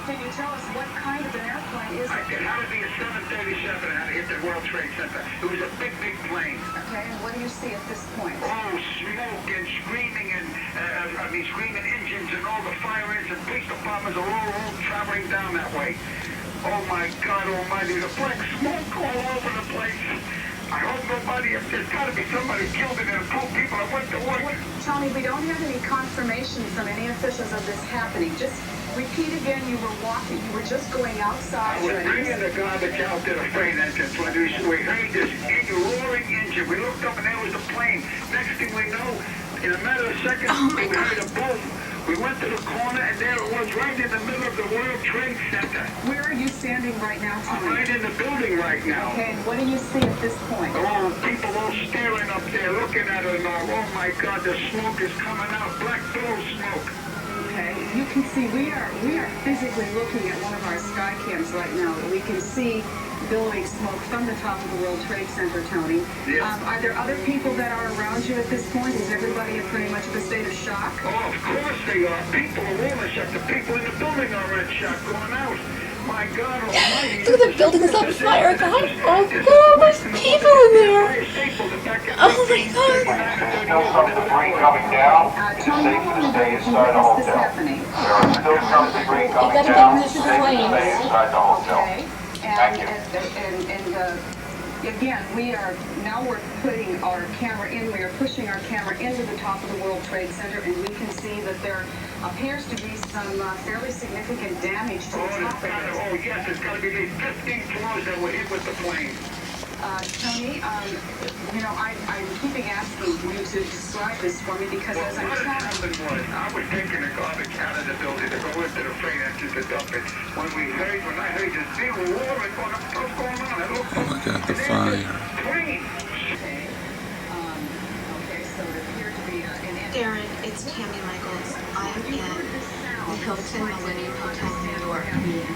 Can you tell us what kind of an airplane is it? It had to be a 737 and had to hit the World Trade Center. It was a big, big plane. Okay, and what do you see at this point? Oh, smoke and screaming and, screaming engines and all the fire engines and police departments are all traveling down that way. Oh my God almighty, the black smoke all over the place. I hope nobody, there's got to be somebody killed in there to pull people that went to work. Tony, we don't have any confirmation from any officials of this happening. Just repeat again, you were walking, you were just going outside. I was bringing the garbage out to the freight entrance when we heard this roaring engine. We looked up and there was the plane. Next thing we know, in a matter of seconds, we heard a boom. We went to the corner and there it was right in the middle of the World Trade Center. Where are you standing right now, Tony? I'm right in the building right now. Okay, and what do you see at this point? Oh, people all staring up there, looking at it now. Oh my God, the smoke is coming out. Black billow smoke. Okay, you can see we are physically looking at one of our sky cams right now. We can see billowing smoke from the top of the World Trade Center, Tony. Yes. Are there other people that are around you at this point? Is everybody in pretty much of a state of shock? Oh, of course they are. People are all in shock. The people in the building are in shock going out. My God almighty. Look, the building's on fire, God. Oh, God, there's people in there. Oh, my God. There's still some debris coming down. Tony, how long is this happening? There are still some debris coming down. Safe to stay inside the hotel. Okay. And again, we're putting our camera in, we are pushing our camera into the top of the World Trade Center, and we can see that there appears to be some fairly significant damage to the top of it. Oh, yes, it's got to be these 15 floors that were hit with the plane. Tony, I'm keeping asking you to describe this for me because as I'm What telling happened was, I was taking the garbage out of the building to go into the freight engine to dump it. When I heard this big roaring, what's going on? I looked up, Oh my God, the fire. plane. okay, so it appeared to be Darren, it's Tammy Michaels. I'm in the Hilton Millennium Hotel in New York.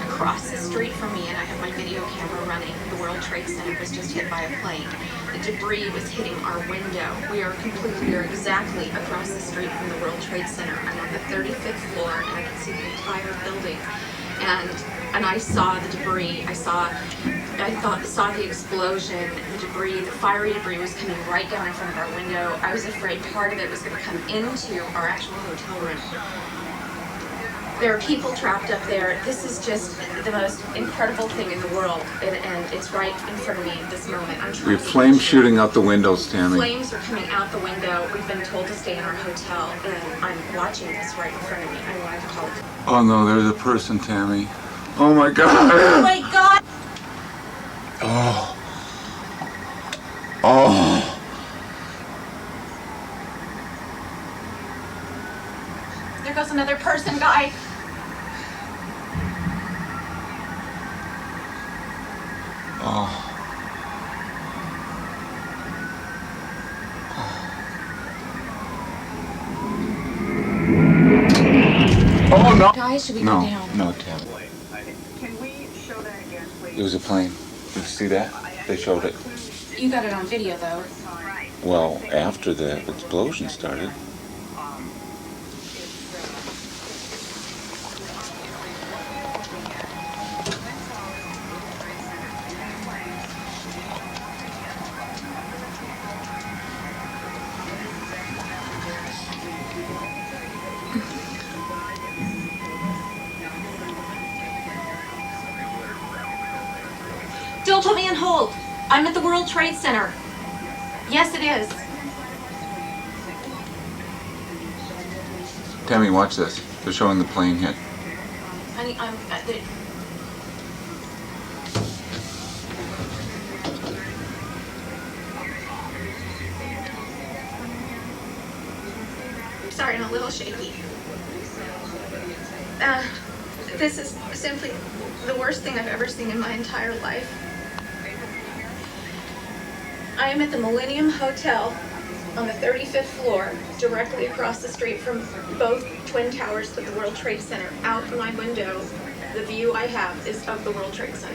Across the street from me, and I have my video camera running, the World Trade Center was just hit by a plane. The debris was hitting our window. We are exactly across the street from the World Trade Center. I'm on the 35th floor, and I can see the entire building. And I saw the debris. I saw the explosion, the debris, the fiery debris was coming right down in front of our window. I was afraid part of it was going to come into our actual hotel room. There are people trapped up there. This is just the most incredible thing in the world, and it's right in front of me at this moment. We have flames shooting out the windows, Tammy. Flames are coming out the window. We've been told to stay in our hotel, and I'm watching this right in front of me. I wanted to call it. Oh no, there's a person, Tammy. Oh my God. Oh my God! Oh. Oh. There goes another person, guy. Oh. Oh no! Guys, should we No, go down? no, Tammy. Can we show that again, please? It was a plane. Did you see that? They showed it. You got it on video, though. Well, after the explosion started. Don't put me on hold. I'm at the World Trade Center. Yes, it is. Tammy, watch this. They're showing the plane hit. Honey, I'm... Sorry, I'm a little shaky. This is simply the worst thing I've ever seen in my entire life. I am at the Millennium Hotel on the 35th floor, directly across the street from both Twin Towers of the World Trade Center. Out my window, the view I have is of the World Trade Center.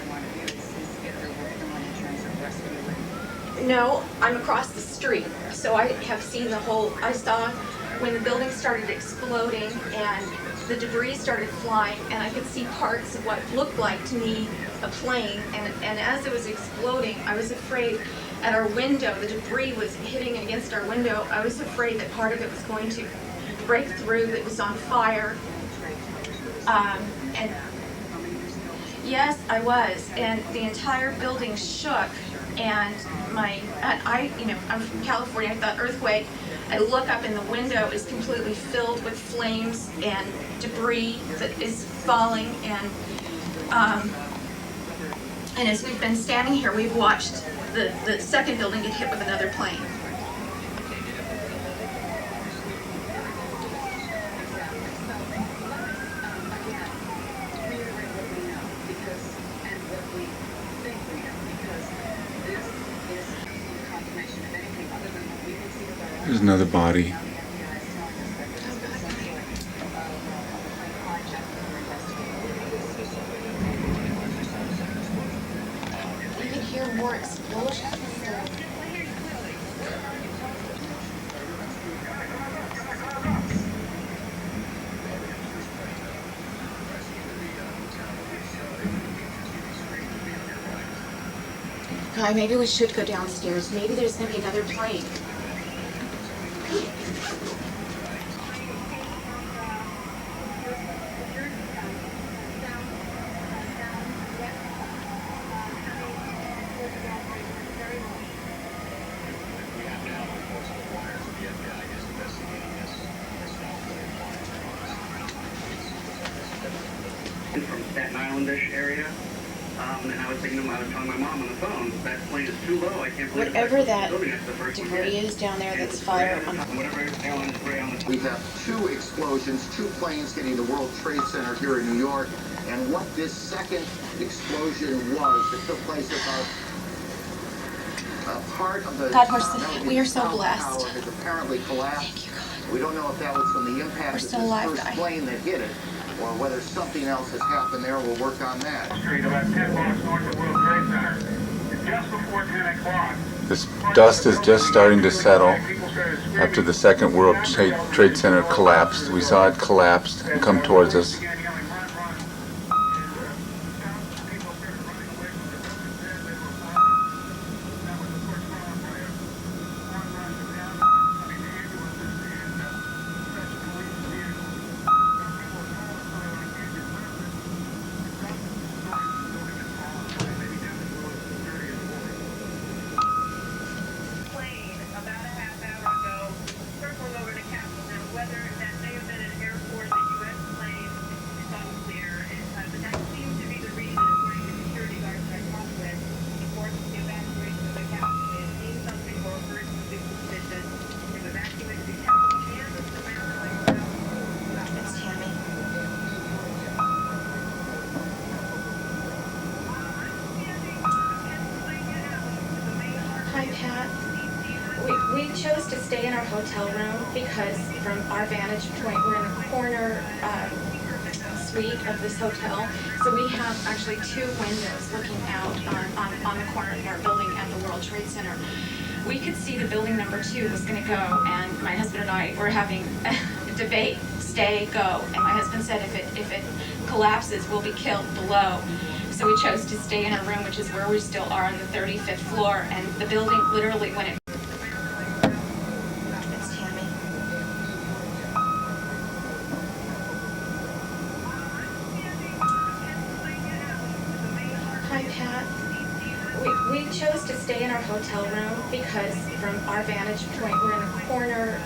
No, I'm across the street, so I have seen the whole, I saw when the building started exploding and the debris started flying, and I could see parts of what looked like to me a plane, and as it was exploding, I was afraid at our window, the debris was hitting against our window. I was afraid that part of it was going to break through, that it was on fire. And yes, I was, and the entire building shook. And I'm from California. I thought earthquake. I look up and the window is completely filled with flames and debris that is falling. And as we've been standing here, we've watched the second building get hit with another plane. There's another body. We can hear more explosions. God, maybe we should go downstairs. Maybe there's gonna be another plane. From Staten Island-ish area, and I was telling my mom on the phone, that plane is too low, I can't believe Whatever that debris is down there that's fire. We have two explosions, two planes hitting the World Trade Center here in New York, and what this second explosion was that took place about part of the God, we are so blessed. tower has apparently collapsed. Thank you, God. We don't know if that was from the impact of this first plane that hit it, or whether something else has happened there. We'll work on that. Street about 10 blocks north of World Trade Center. Just before 10 o'clock. This dust is just starting to settle after the second World Trade Center collapsed. We saw it collapse and come towards us. We chose to stay in our hotel room because from our vantage point, we're in a corner suite of this hotel. So we have actually two windows looking out on the corner of our building at the World Trade Center. We could see the building number 2 was going to go, and my husband and I were having a debate, stay, go. And my husband said if it collapses, we'll be killed below. So we chose to stay in our room, which is where we still are on the 35th floor. And the building literally, when it We chose to stay in our hotel room because from our vantage point, we're in a corner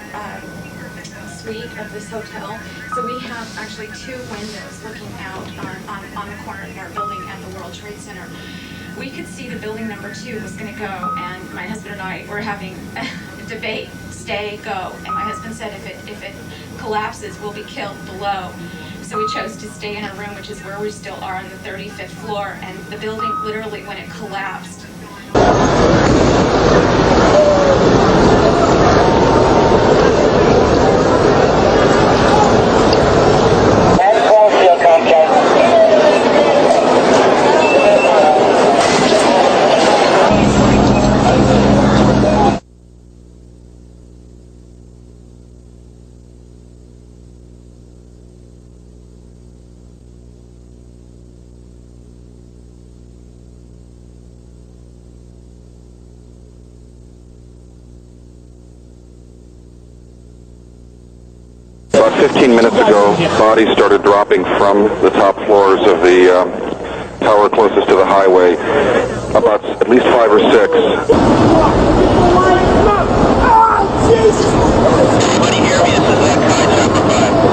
suite of this hotel. So we have actually two windows looking out on the corner of our building at the World Trade Center. We could see the building number 2 was going to go, and my husband and I were having a debate, stay, go. And my husband said if it collapses, we'll be killed below. So we chose to stay in a room, which is where we still are on the 35th floor, and the building literally, when it collapsed, About 15 minutes ago, bodies started dropping from the top floors of the tower closest to the highway. About at least 5 or 6. Buddy, hear me. This is Zach Number 5.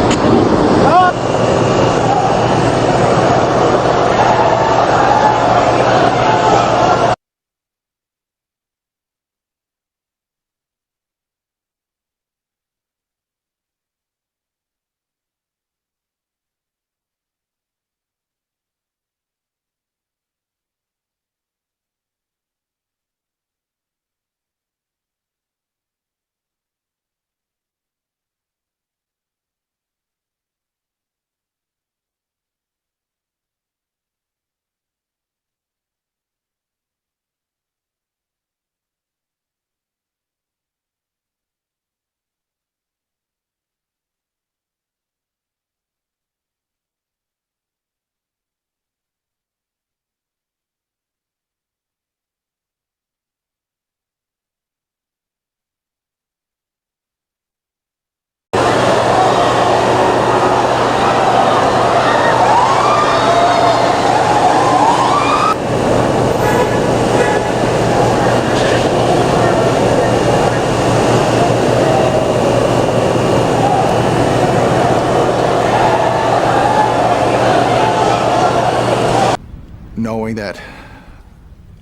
Knowing that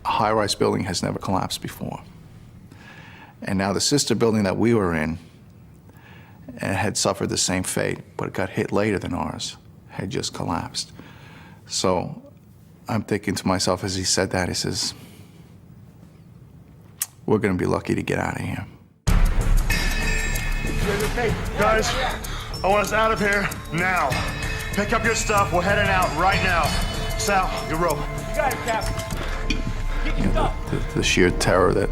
a high-rise building has never collapsed before. And now the sister building that we were in had suffered the same fate, but it got hit later than ours, had just collapsed. So I'm thinking to myself as he said that, he says, we're gonna be lucky to get out of here. Hey, guys, I want us out of here now. Pick up your stuff, we're heading out right now. Sal, your rope. You got it, Captain. Get your stuff. The sheer terror that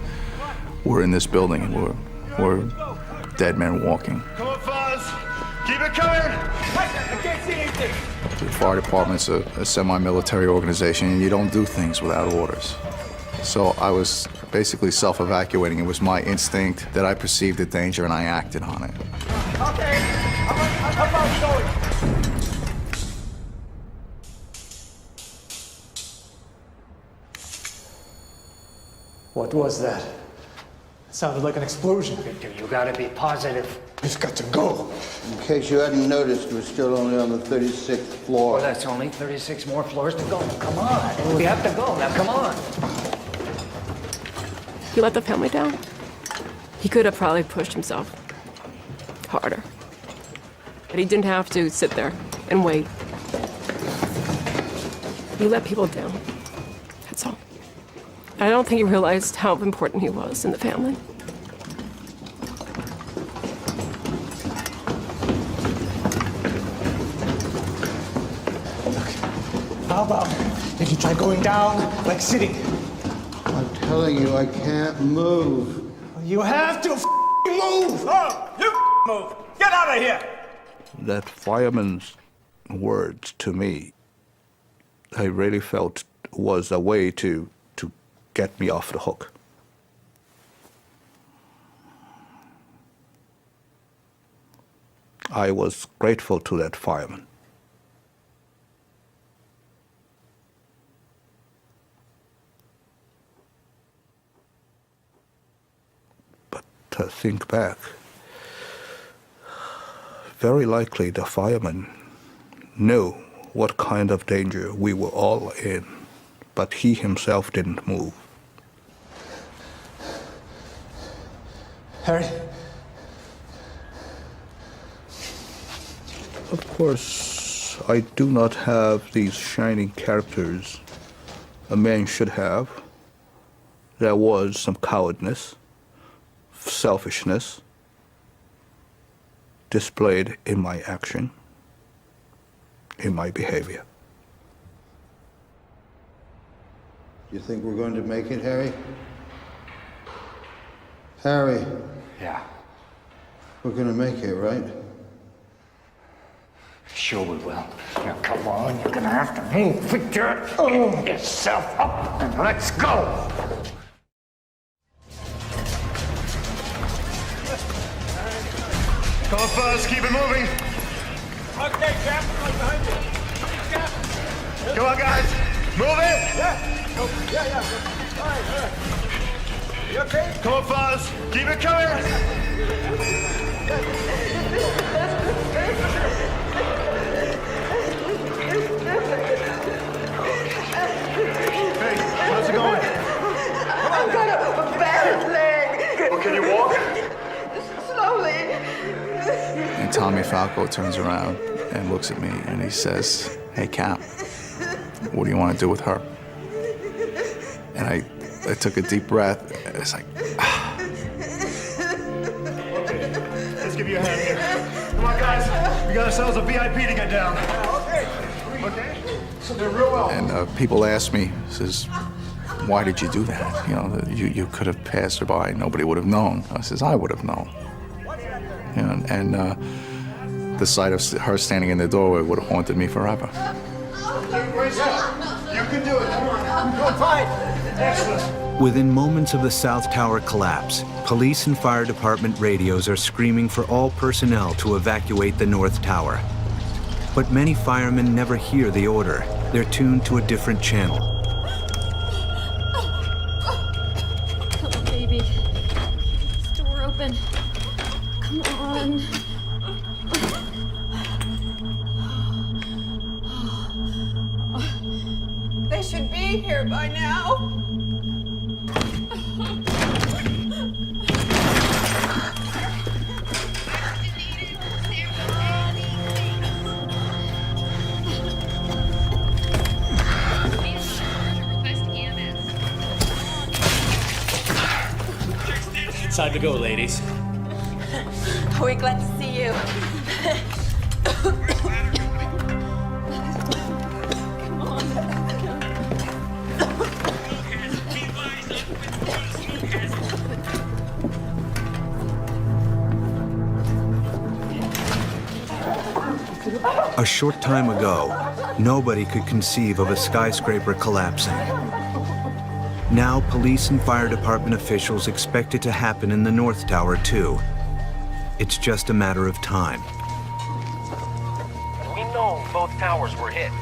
we're in this building and we're dead men walking. Come on, Fuzz. Keep it coming. I can't see anything. The fire department's a semi-military organization, and you don't do things without orders. So I was basically self-evacuating. It was my instinct that I perceived the danger and I acted on it. Okay. How about going? What was that? It sounded like an explosion. Victor, you gotta be positive. We've got to go. In case you hadn't noticed, we're still only on the 36th floor. Well, that's only 36 more floors to go. Come on. We have to go. Now, come on. You let the family down? He could have probably pushed himself harder. But he didn't have to sit there and wait. You let people down. That's all. I don't think he realized how important he was in the family. How about if you try going down like sitting? I'm telling you, I can't move. You have to move! Oh, you move! Get out of here! That fireman's words to me, I really felt was a way to get me off the hook. I was grateful to that fireman. But to think back, very likely the fireman knew what kind of danger we were all in, but he himself didn't move. Harry? Of course, I do not have these shining characters a man should have. There was some cowardness, selfishness displayed in my action, in my behavior. You think we're going to make it, Harry? Harry. Yeah. We're gonna make it, right? Sure we will. Now come on, you're gonna have to move. Pick yourself up and let's go. Come on, Fuzz, keep it moving. Okay, Cap, right behind you. Cap. Come on, guys, move it. Yeah. Oh, yeah. All right. You okay? Come on, Fuzz, keep it coming. Hey, how's it going? I've got a bad leg. Well, can you walk? Slowly. And Tommy Falco turns around and looks at me and he says, "Hey, Cap, what do you want to do with her?" And I took a deep breath. It's like, Let's give you a hand here. Come on, guys. We got ourselves a VIP to get down. Okay. So they're real well. and people ask me, says, "Why did you do that? You know, you could have passed her by. Nobody would have known." I says, "I would have known." You know, and the sight of her standing in the doorway would have haunted me forever. Great stuff. You can do it. Come on. Go fight. Excellent. Within moments of the South Tower collapse, police and fire department radios are screaming for all personnel to evacuate the North Tower. But many firemen never hear the order. They're tuned to a different channel. Come on, baby. This door open. Come on. They should be here by now. Time to go, ladies. We're glad to see you. A short time ago, nobody could conceive of a skyscraper collapsing. Now, police and fire department officials expect it to happen in the North Tower, too. It's just a matter of time. We know both towers were hit,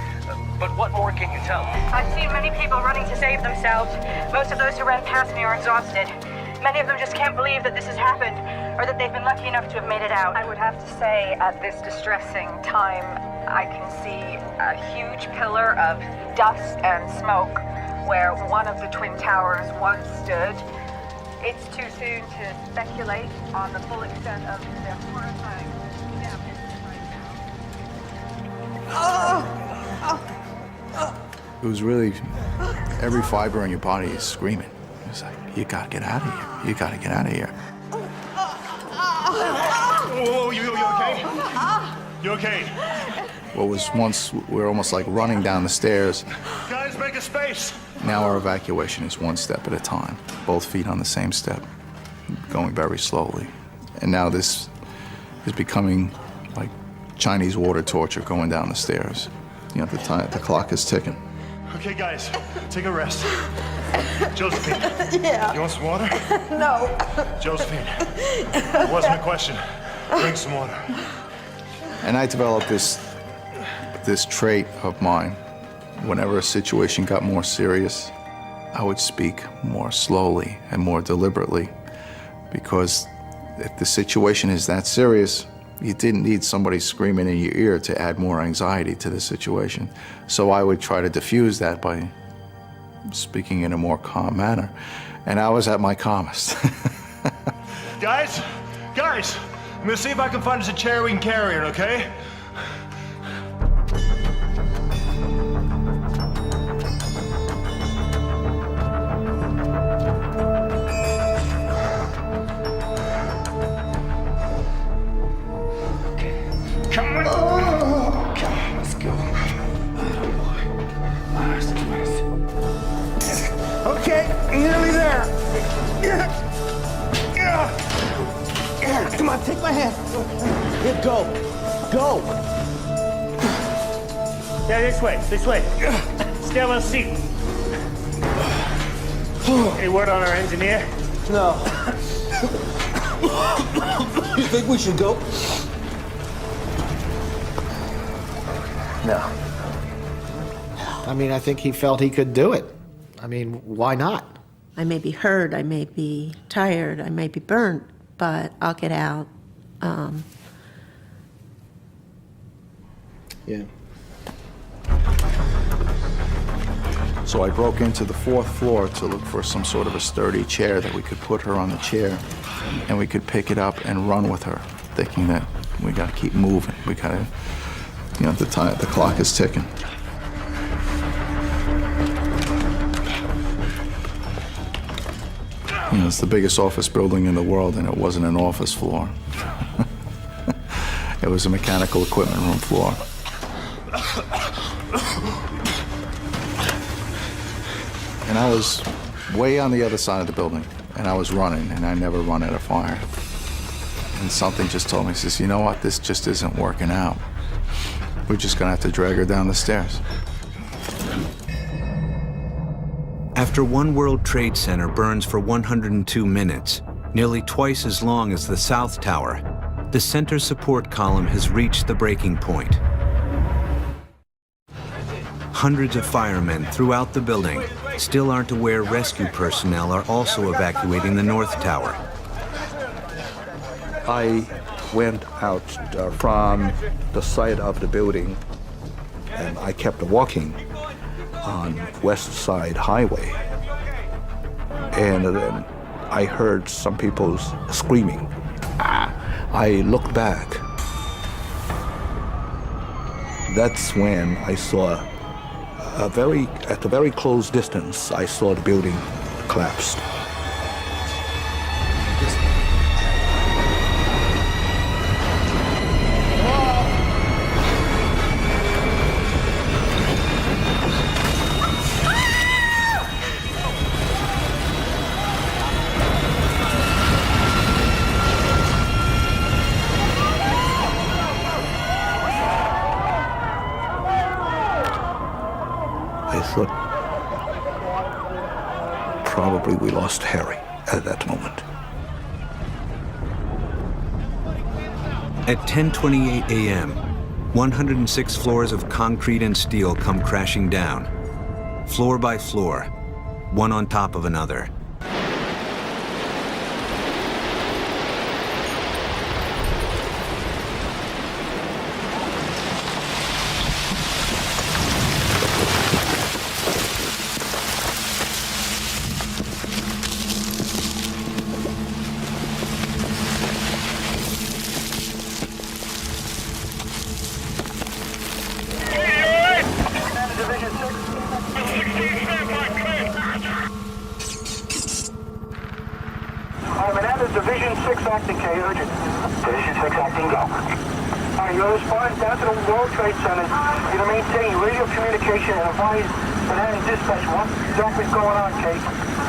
but what more can you tell? I've seen many people running to save themselves. Most of those who ran past me are exhausted. Many of them just can't believe that this has happened, or that they've been lucky enough to have made it out. I would have to say, at this distressing time, I can see a huge pillar of dust and smoke where one of the Twin Towers once stood. It's too soon to speculate on the full extent of the horrifying damage right now. It was really, every fiber in your body is screaming. It's like, you gotta get out of here. You gotta get out of here. Whoa, you okay? You okay? What was once, we were almost like running down the stairs. Guys, make a space. Now our evacuation is one step at a time, both feet on the same step, going very slowly. And now this is becoming like Chinese water torture going down the stairs. You know, the clock is ticking. Okay, guys, take a rest. Josephine. Yeah. You want some water? No. Josephine. It wasn't a question. Drink some water. And I developed this trait of mine. Whenever a situation got more serious, I would speak more slowly and more deliberately, because if the situation is that serious, you didn't need somebody screaming in your ear to add more anxiety to the situation. So I would try to diffuse that by speaking in a more calm manner. And I was at my calmest. Guys, I'm gonna see if I can find us a chair we can carry it, okay? nearly there. Come on, take my hand. Here, go. Go. Yeah, this way, this way. Stairwell seat. Any word on our engineer? No. You think we should go? No. I mean, I think he felt he could do it. I mean, why not? I may be hurt, I may be tired, I may be burnt, but I'll get out. Yeah. So I broke into the 4th floor to look for some sort of a sturdy chair that we could put her on the chair and we could pick it up and run with her, thinking that we gotta keep moving. We gotta, you know, the clock is ticking. You know, it's the biggest office building in the world and it wasn't an office floor. It was a mechanical equipment room floor. And I was way on the other side of the building, and I was running, and I never run at a fire. And something just told me, says, you know what, this just isn't working out. We're just gonna have to drag her down the stairs. After One World Trade Center burns for 102 minutes, nearly twice as long as the South Tower, the center support column has reached the breaking point. Hundreds of firemen throughout the building still aren't aware rescue personnel are also evacuating the North Tower. I went out from the side of the building and I kept walking on West Side Highway. And then I heard some people screaming. I looked back. That's when I saw at a very close distance, I saw the building collapsed. I thought probably we lost Harry at that moment. At 10:28 a.m., 106 floors of concrete and steel come crashing down, floor by floor, one on top of another. Division 6 acting, K, urgent. Division 6 acting, go. All right, you're responding down to the World Trade Center. You're to maintain radio communication and advise Manhattan Dispatch what exactly is going on, K.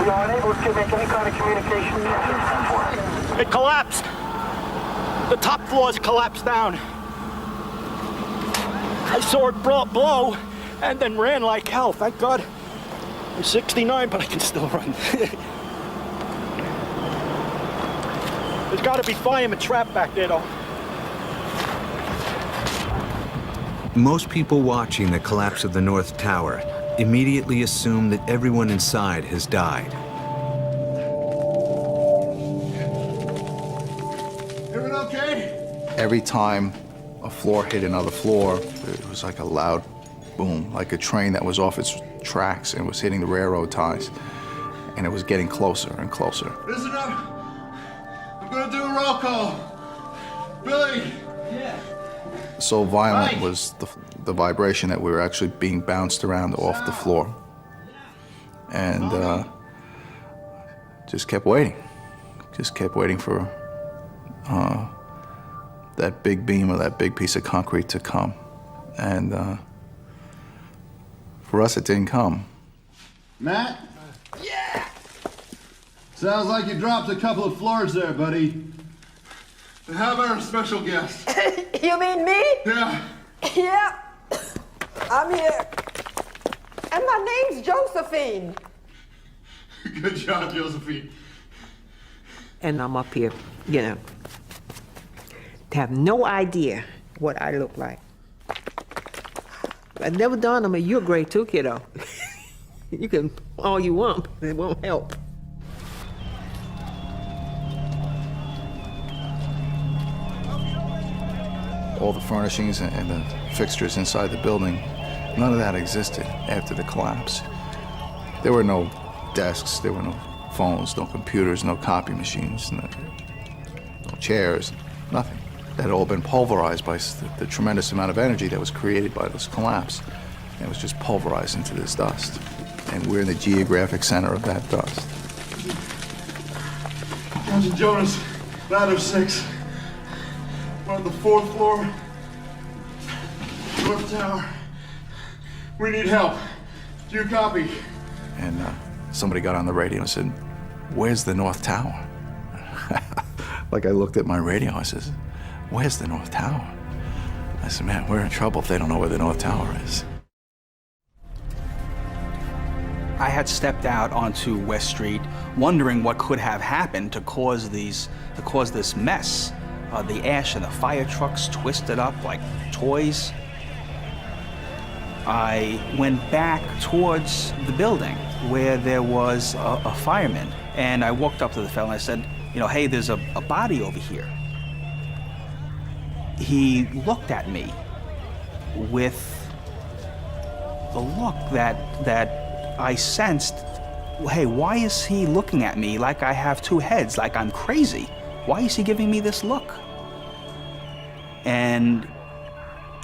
We are unable to make any kind of communication. It collapsed. The top floors collapsed down. I saw it blow and then ran like hell. Thank God. I'm 69, but I can still run. There's got to be firemen trapped back there, though. Most people watching the collapse of the North Tower immediately assume that everyone inside has died. Everyone okay? Every time a floor hit another floor, it was like a loud boom, like a train that was off its tracks and was hitting the railroad ties, and it was getting closer and closer. Listen up. I'm gonna do a roll call. Billy. Yeah. So violent was the vibration that we were actually being bounced around off the floor. And just kept waiting. Just kept waiting for that big beam or that big piece of concrete to come. And for us, it didn't come. Matt? Yeah! Sounds like you dropped a couple of floors there, buddy. How about our special guest? You mean me? Yeah. Yeah. I'm here. And my name's Josephine. Good job, Josephine. And I'm up here, you know, to have no idea what I look like. It never dawned on me, you're great too, kiddo. You can all you want, but it won't help. All the furnishings and the fixtures inside the building, none of that existed after the collapse. There were no desks, there were no phones, no computers, no copy machines, no chairs, nothing. That had all been pulverized by the tremendous amount of energy that was created by this collapse. And it was just pulverized into this dust. And we're in the geographic center of that dust. Captain Jonas, ladder 6. We're on the 4th floor. North Tower. We need help. Do you copy? And somebody got on the radio and said, "Where's the North Tower?" Like I looked at my radio, I says, "Where's the North Tower?" I said, "Man, we're in trouble if they don't know where the North Tower is." I had stepped out onto West Street, wondering what could have happened to cause this mess. The ash and the fire trucks twisted up like toys. I went back towards the building where there was a fireman, and I walked up to the fellow and I said, "You know, hey, there's a body over here." He looked at me with the look that I sensed, hey, why is he looking at me like I have two heads, like I'm crazy? Why is he giving me this look? And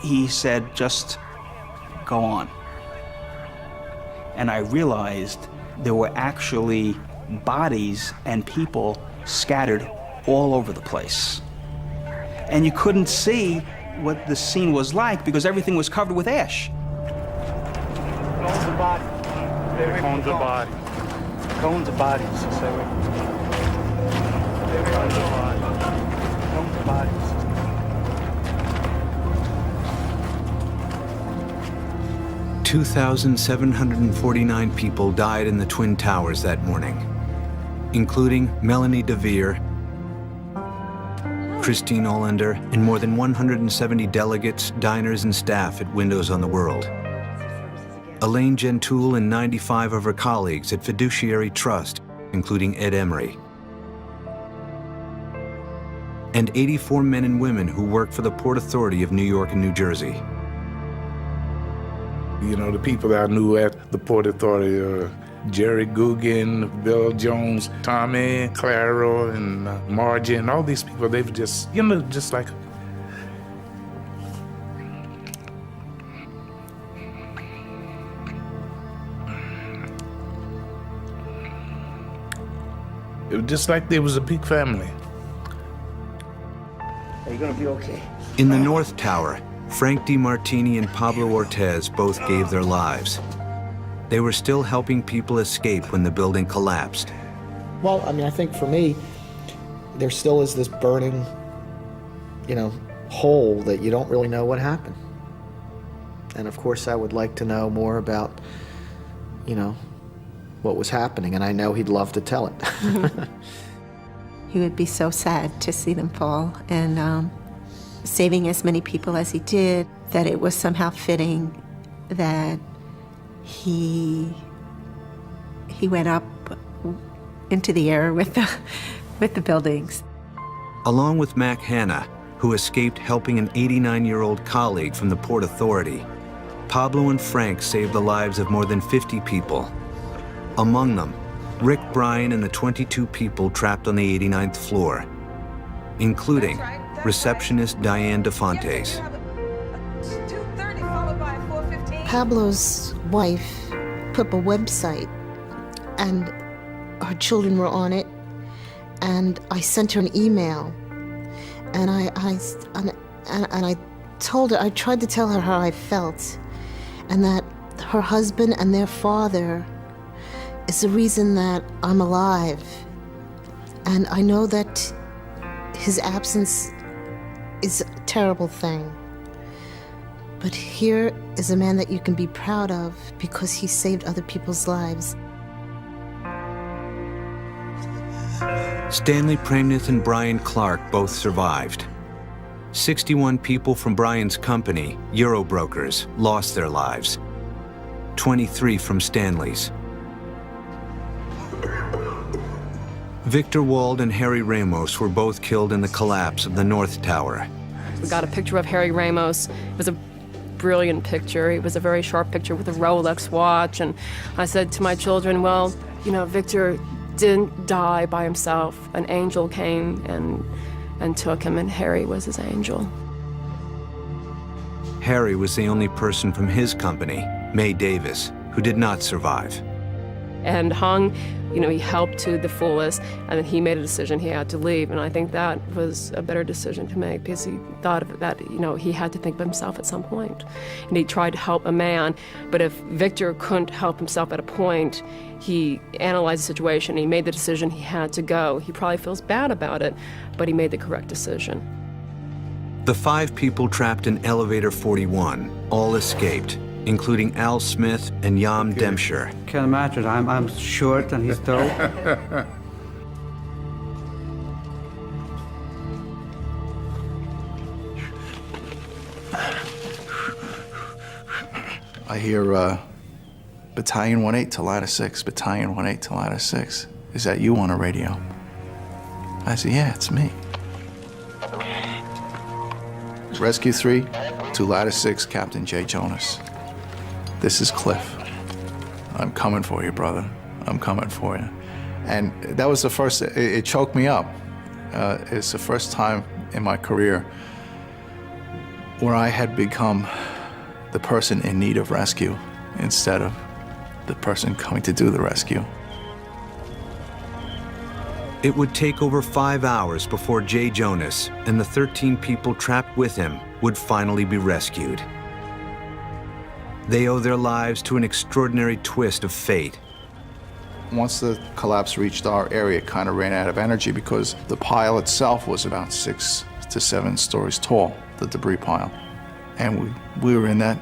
he said, "Just go on." And I realized there were actually bodies and people scattered all over the place. And you couldn't see what the scene was like because everything was covered with ash. Cones of bodies. Cones of bodies. Cones of bodies. Cones of bodies. 2,749 people died in the Twin Towers that morning, including Melanie DeVere, Christine Olander, and more than 170 delegates, diners, and staff at Windows on the World. Elaine Gentile and 95 of her colleagues at Fiduciary Trust, including Ed Emery. And 84 men and women who work for the Port Authority of New York and New Jersey. You know, the people that I knew at the Port Authority, Jerry Guggen, Bill Jones, Tommy, Claro, and Margie, and all these people, they've just, you know, just like... It was just like there was a big family. Are you gonna be okay? In the North Tower, Frank DeMartini and Pablo Ortiz both gave their lives. They were still helping people escape when the building collapsed. Well, I mean, I think for me, there still is this burning, you know, hole that you don't really know what happened. And of course, I would like to know more about, you know, what was happening, and I know he'd love to tell it. He would be so sad to see them fall, and saving as many people as he did, that it was somehow fitting that he went up into the air with the buildings. Along with Mac Hanna, who escaped helping an 89-year-old colleague from the Port Authority, Pablo and Frank saved the lives of more than 50 people. Among them, Rick Bryan and the 22 people trapped on the 89th floor, including receptionist Diane DeFontes. Pablo's wife put up a website, and her children were on it, and I sent her an email, and I told her, I tried to tell her how I felt, and that her husband and their father is the reason that I'm alive, And I know that his absence is a terrible thing. But here is a man that you can be proud of because he saved other people's lives. Stanley Pramuth and Brian Clark both survived. 61 people from Brian's company, Eurobrokers, lost their lives. 23 from Stanley's. Victor Wald and Harry Ramos were both killed in the collapse of the North Tower. We got a picture of Harry Ramos. It was a brilliant picture. It was a very sharp picture with a Rolex watch. And I said to my children, well, you know, Victor didn't die by himself. An angel came and took him, and Harry was his angel. Harry was the only person from his company, May Davis, who did not survive. And Hung, you know, he helped to the fullest, and then he made a decision he had to leave. And I think that was a better decision to make because he thought of that, you know, he had to think of himself at some point. And he tried to help a man, but if Victor couldn't help himself at a point, he analyzed the situation, he made the decision he had to go. He probably feels bad about it, but he made the correct decision. The 5 people trapped in Elevator 41 all escaped, including Al Smith and Yam Dempshire. Can't imagine. I'm short and he's tall. I hear Battalion 1-8 to ladder 6, Battalion 1-8 to ladder 6. Is that you on the radio? I said, yeah, it's me. Rescue 3 to ladder 6, Captain Jay Jonas. This is Cliff. I'm coming for you, brother. I'm coming for you. And that was the first, it choked me up. It's the first time in my career where I had become the person in need of rescue instead of the person coming to do the rescue. It would take over 5 hours before Jay Jonas and the 13 people trapped with him would finally be rescued. They owe their lives to an extraordinary twist of fate. Once the collapse reached our area, it kind of ran out of energy because the pile itself was about 6 to 7 stories tall, the debris pile. And we were in that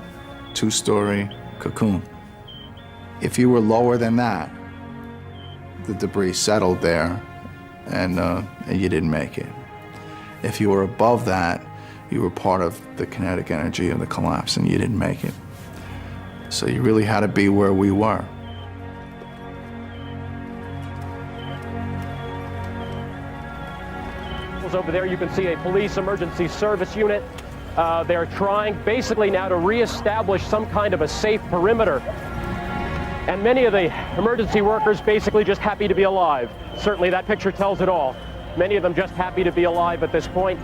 2-story cocoon. If you were lower than that, the debris settled there and you didn't make it. If you were above that, you were part of the kinetic energy of the collapse and you didn't make it. So you really had to be where we were. Over there you can see a police emergency service unit. They're trying basically now to reestablish some kind of a safe perimeter. And many of the emergency workers basically just happy to be alive. Certainly that picture tells it all. Many of them just happy to be alive at this point,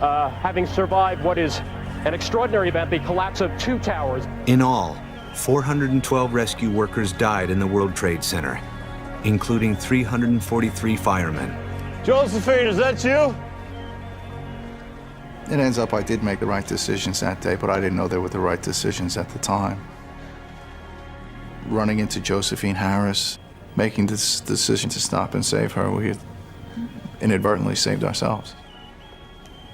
having survived what is an extraordinary event, the collapse of 2 towers. In all, 412 rescue workers died in the World Trade Center, including 343 firemen. Josephine, is that you? It ends up I did make the right decisions that day, but I didn't know they were the right decisions at the time. Running into Josephine Harris, making this decision to stop and save her, we had inadvertently saved ourselves.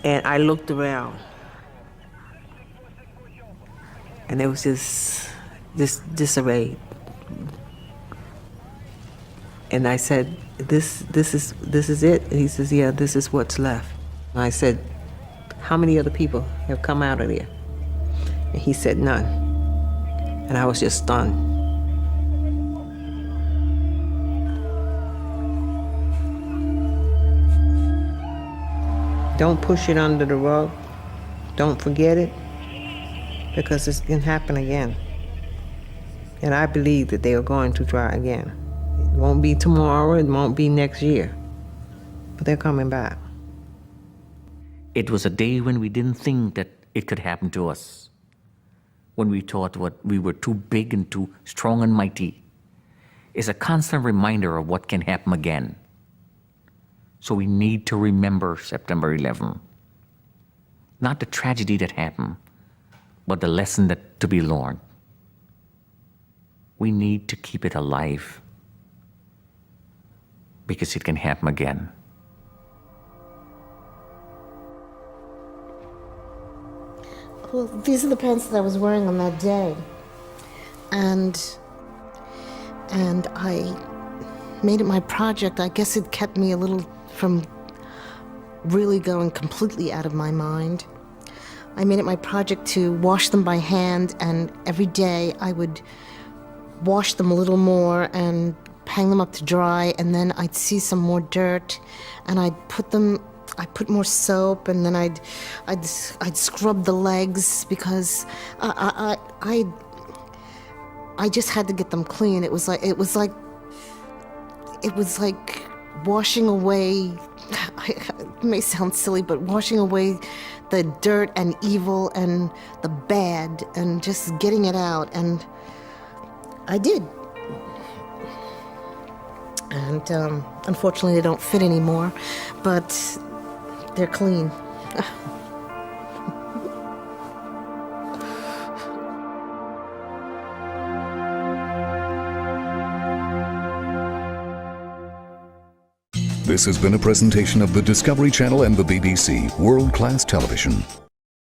And I looked around, and there was this disarray. And I said, this is it? And he says, yeah, this is what's left. And I said, how many other people have come out of there? And he said, none. And I was just stunned. Don't push it under the rug. Don't forget it, because it can happen again. And I believe that they are going to try again. It won't be tomorrow, it won't be next year, but they're coming back. It was a day when we didn't think that it could happen to us, when we thought we were too big and too strong and mighty. It's a constant reminder of what can happen again. So we need to remember September 11. Not the tragedy that happened, but the lesson that to be learned. We need to keep it alive. because it can happen again. Well, these are the pants that I was wearing on that day. And I made it my project. I guess it kept me a little from really going completely out of my mind. I made it my project to wash them by hand, and every day I would wash them a little more and hang them up to dry, and then I'd see some more dirt, and I put more soap, and then I'd scrub the legs because I just had to get them clean. It was like washing away. It may sound silly, but washing away the dirt and evil and the bad, and just getting it out, and I did. And unfortunately, they don't fit anymore, but they're clean. This has been a presentation of the Discovery Channel and the BBC World Class Television.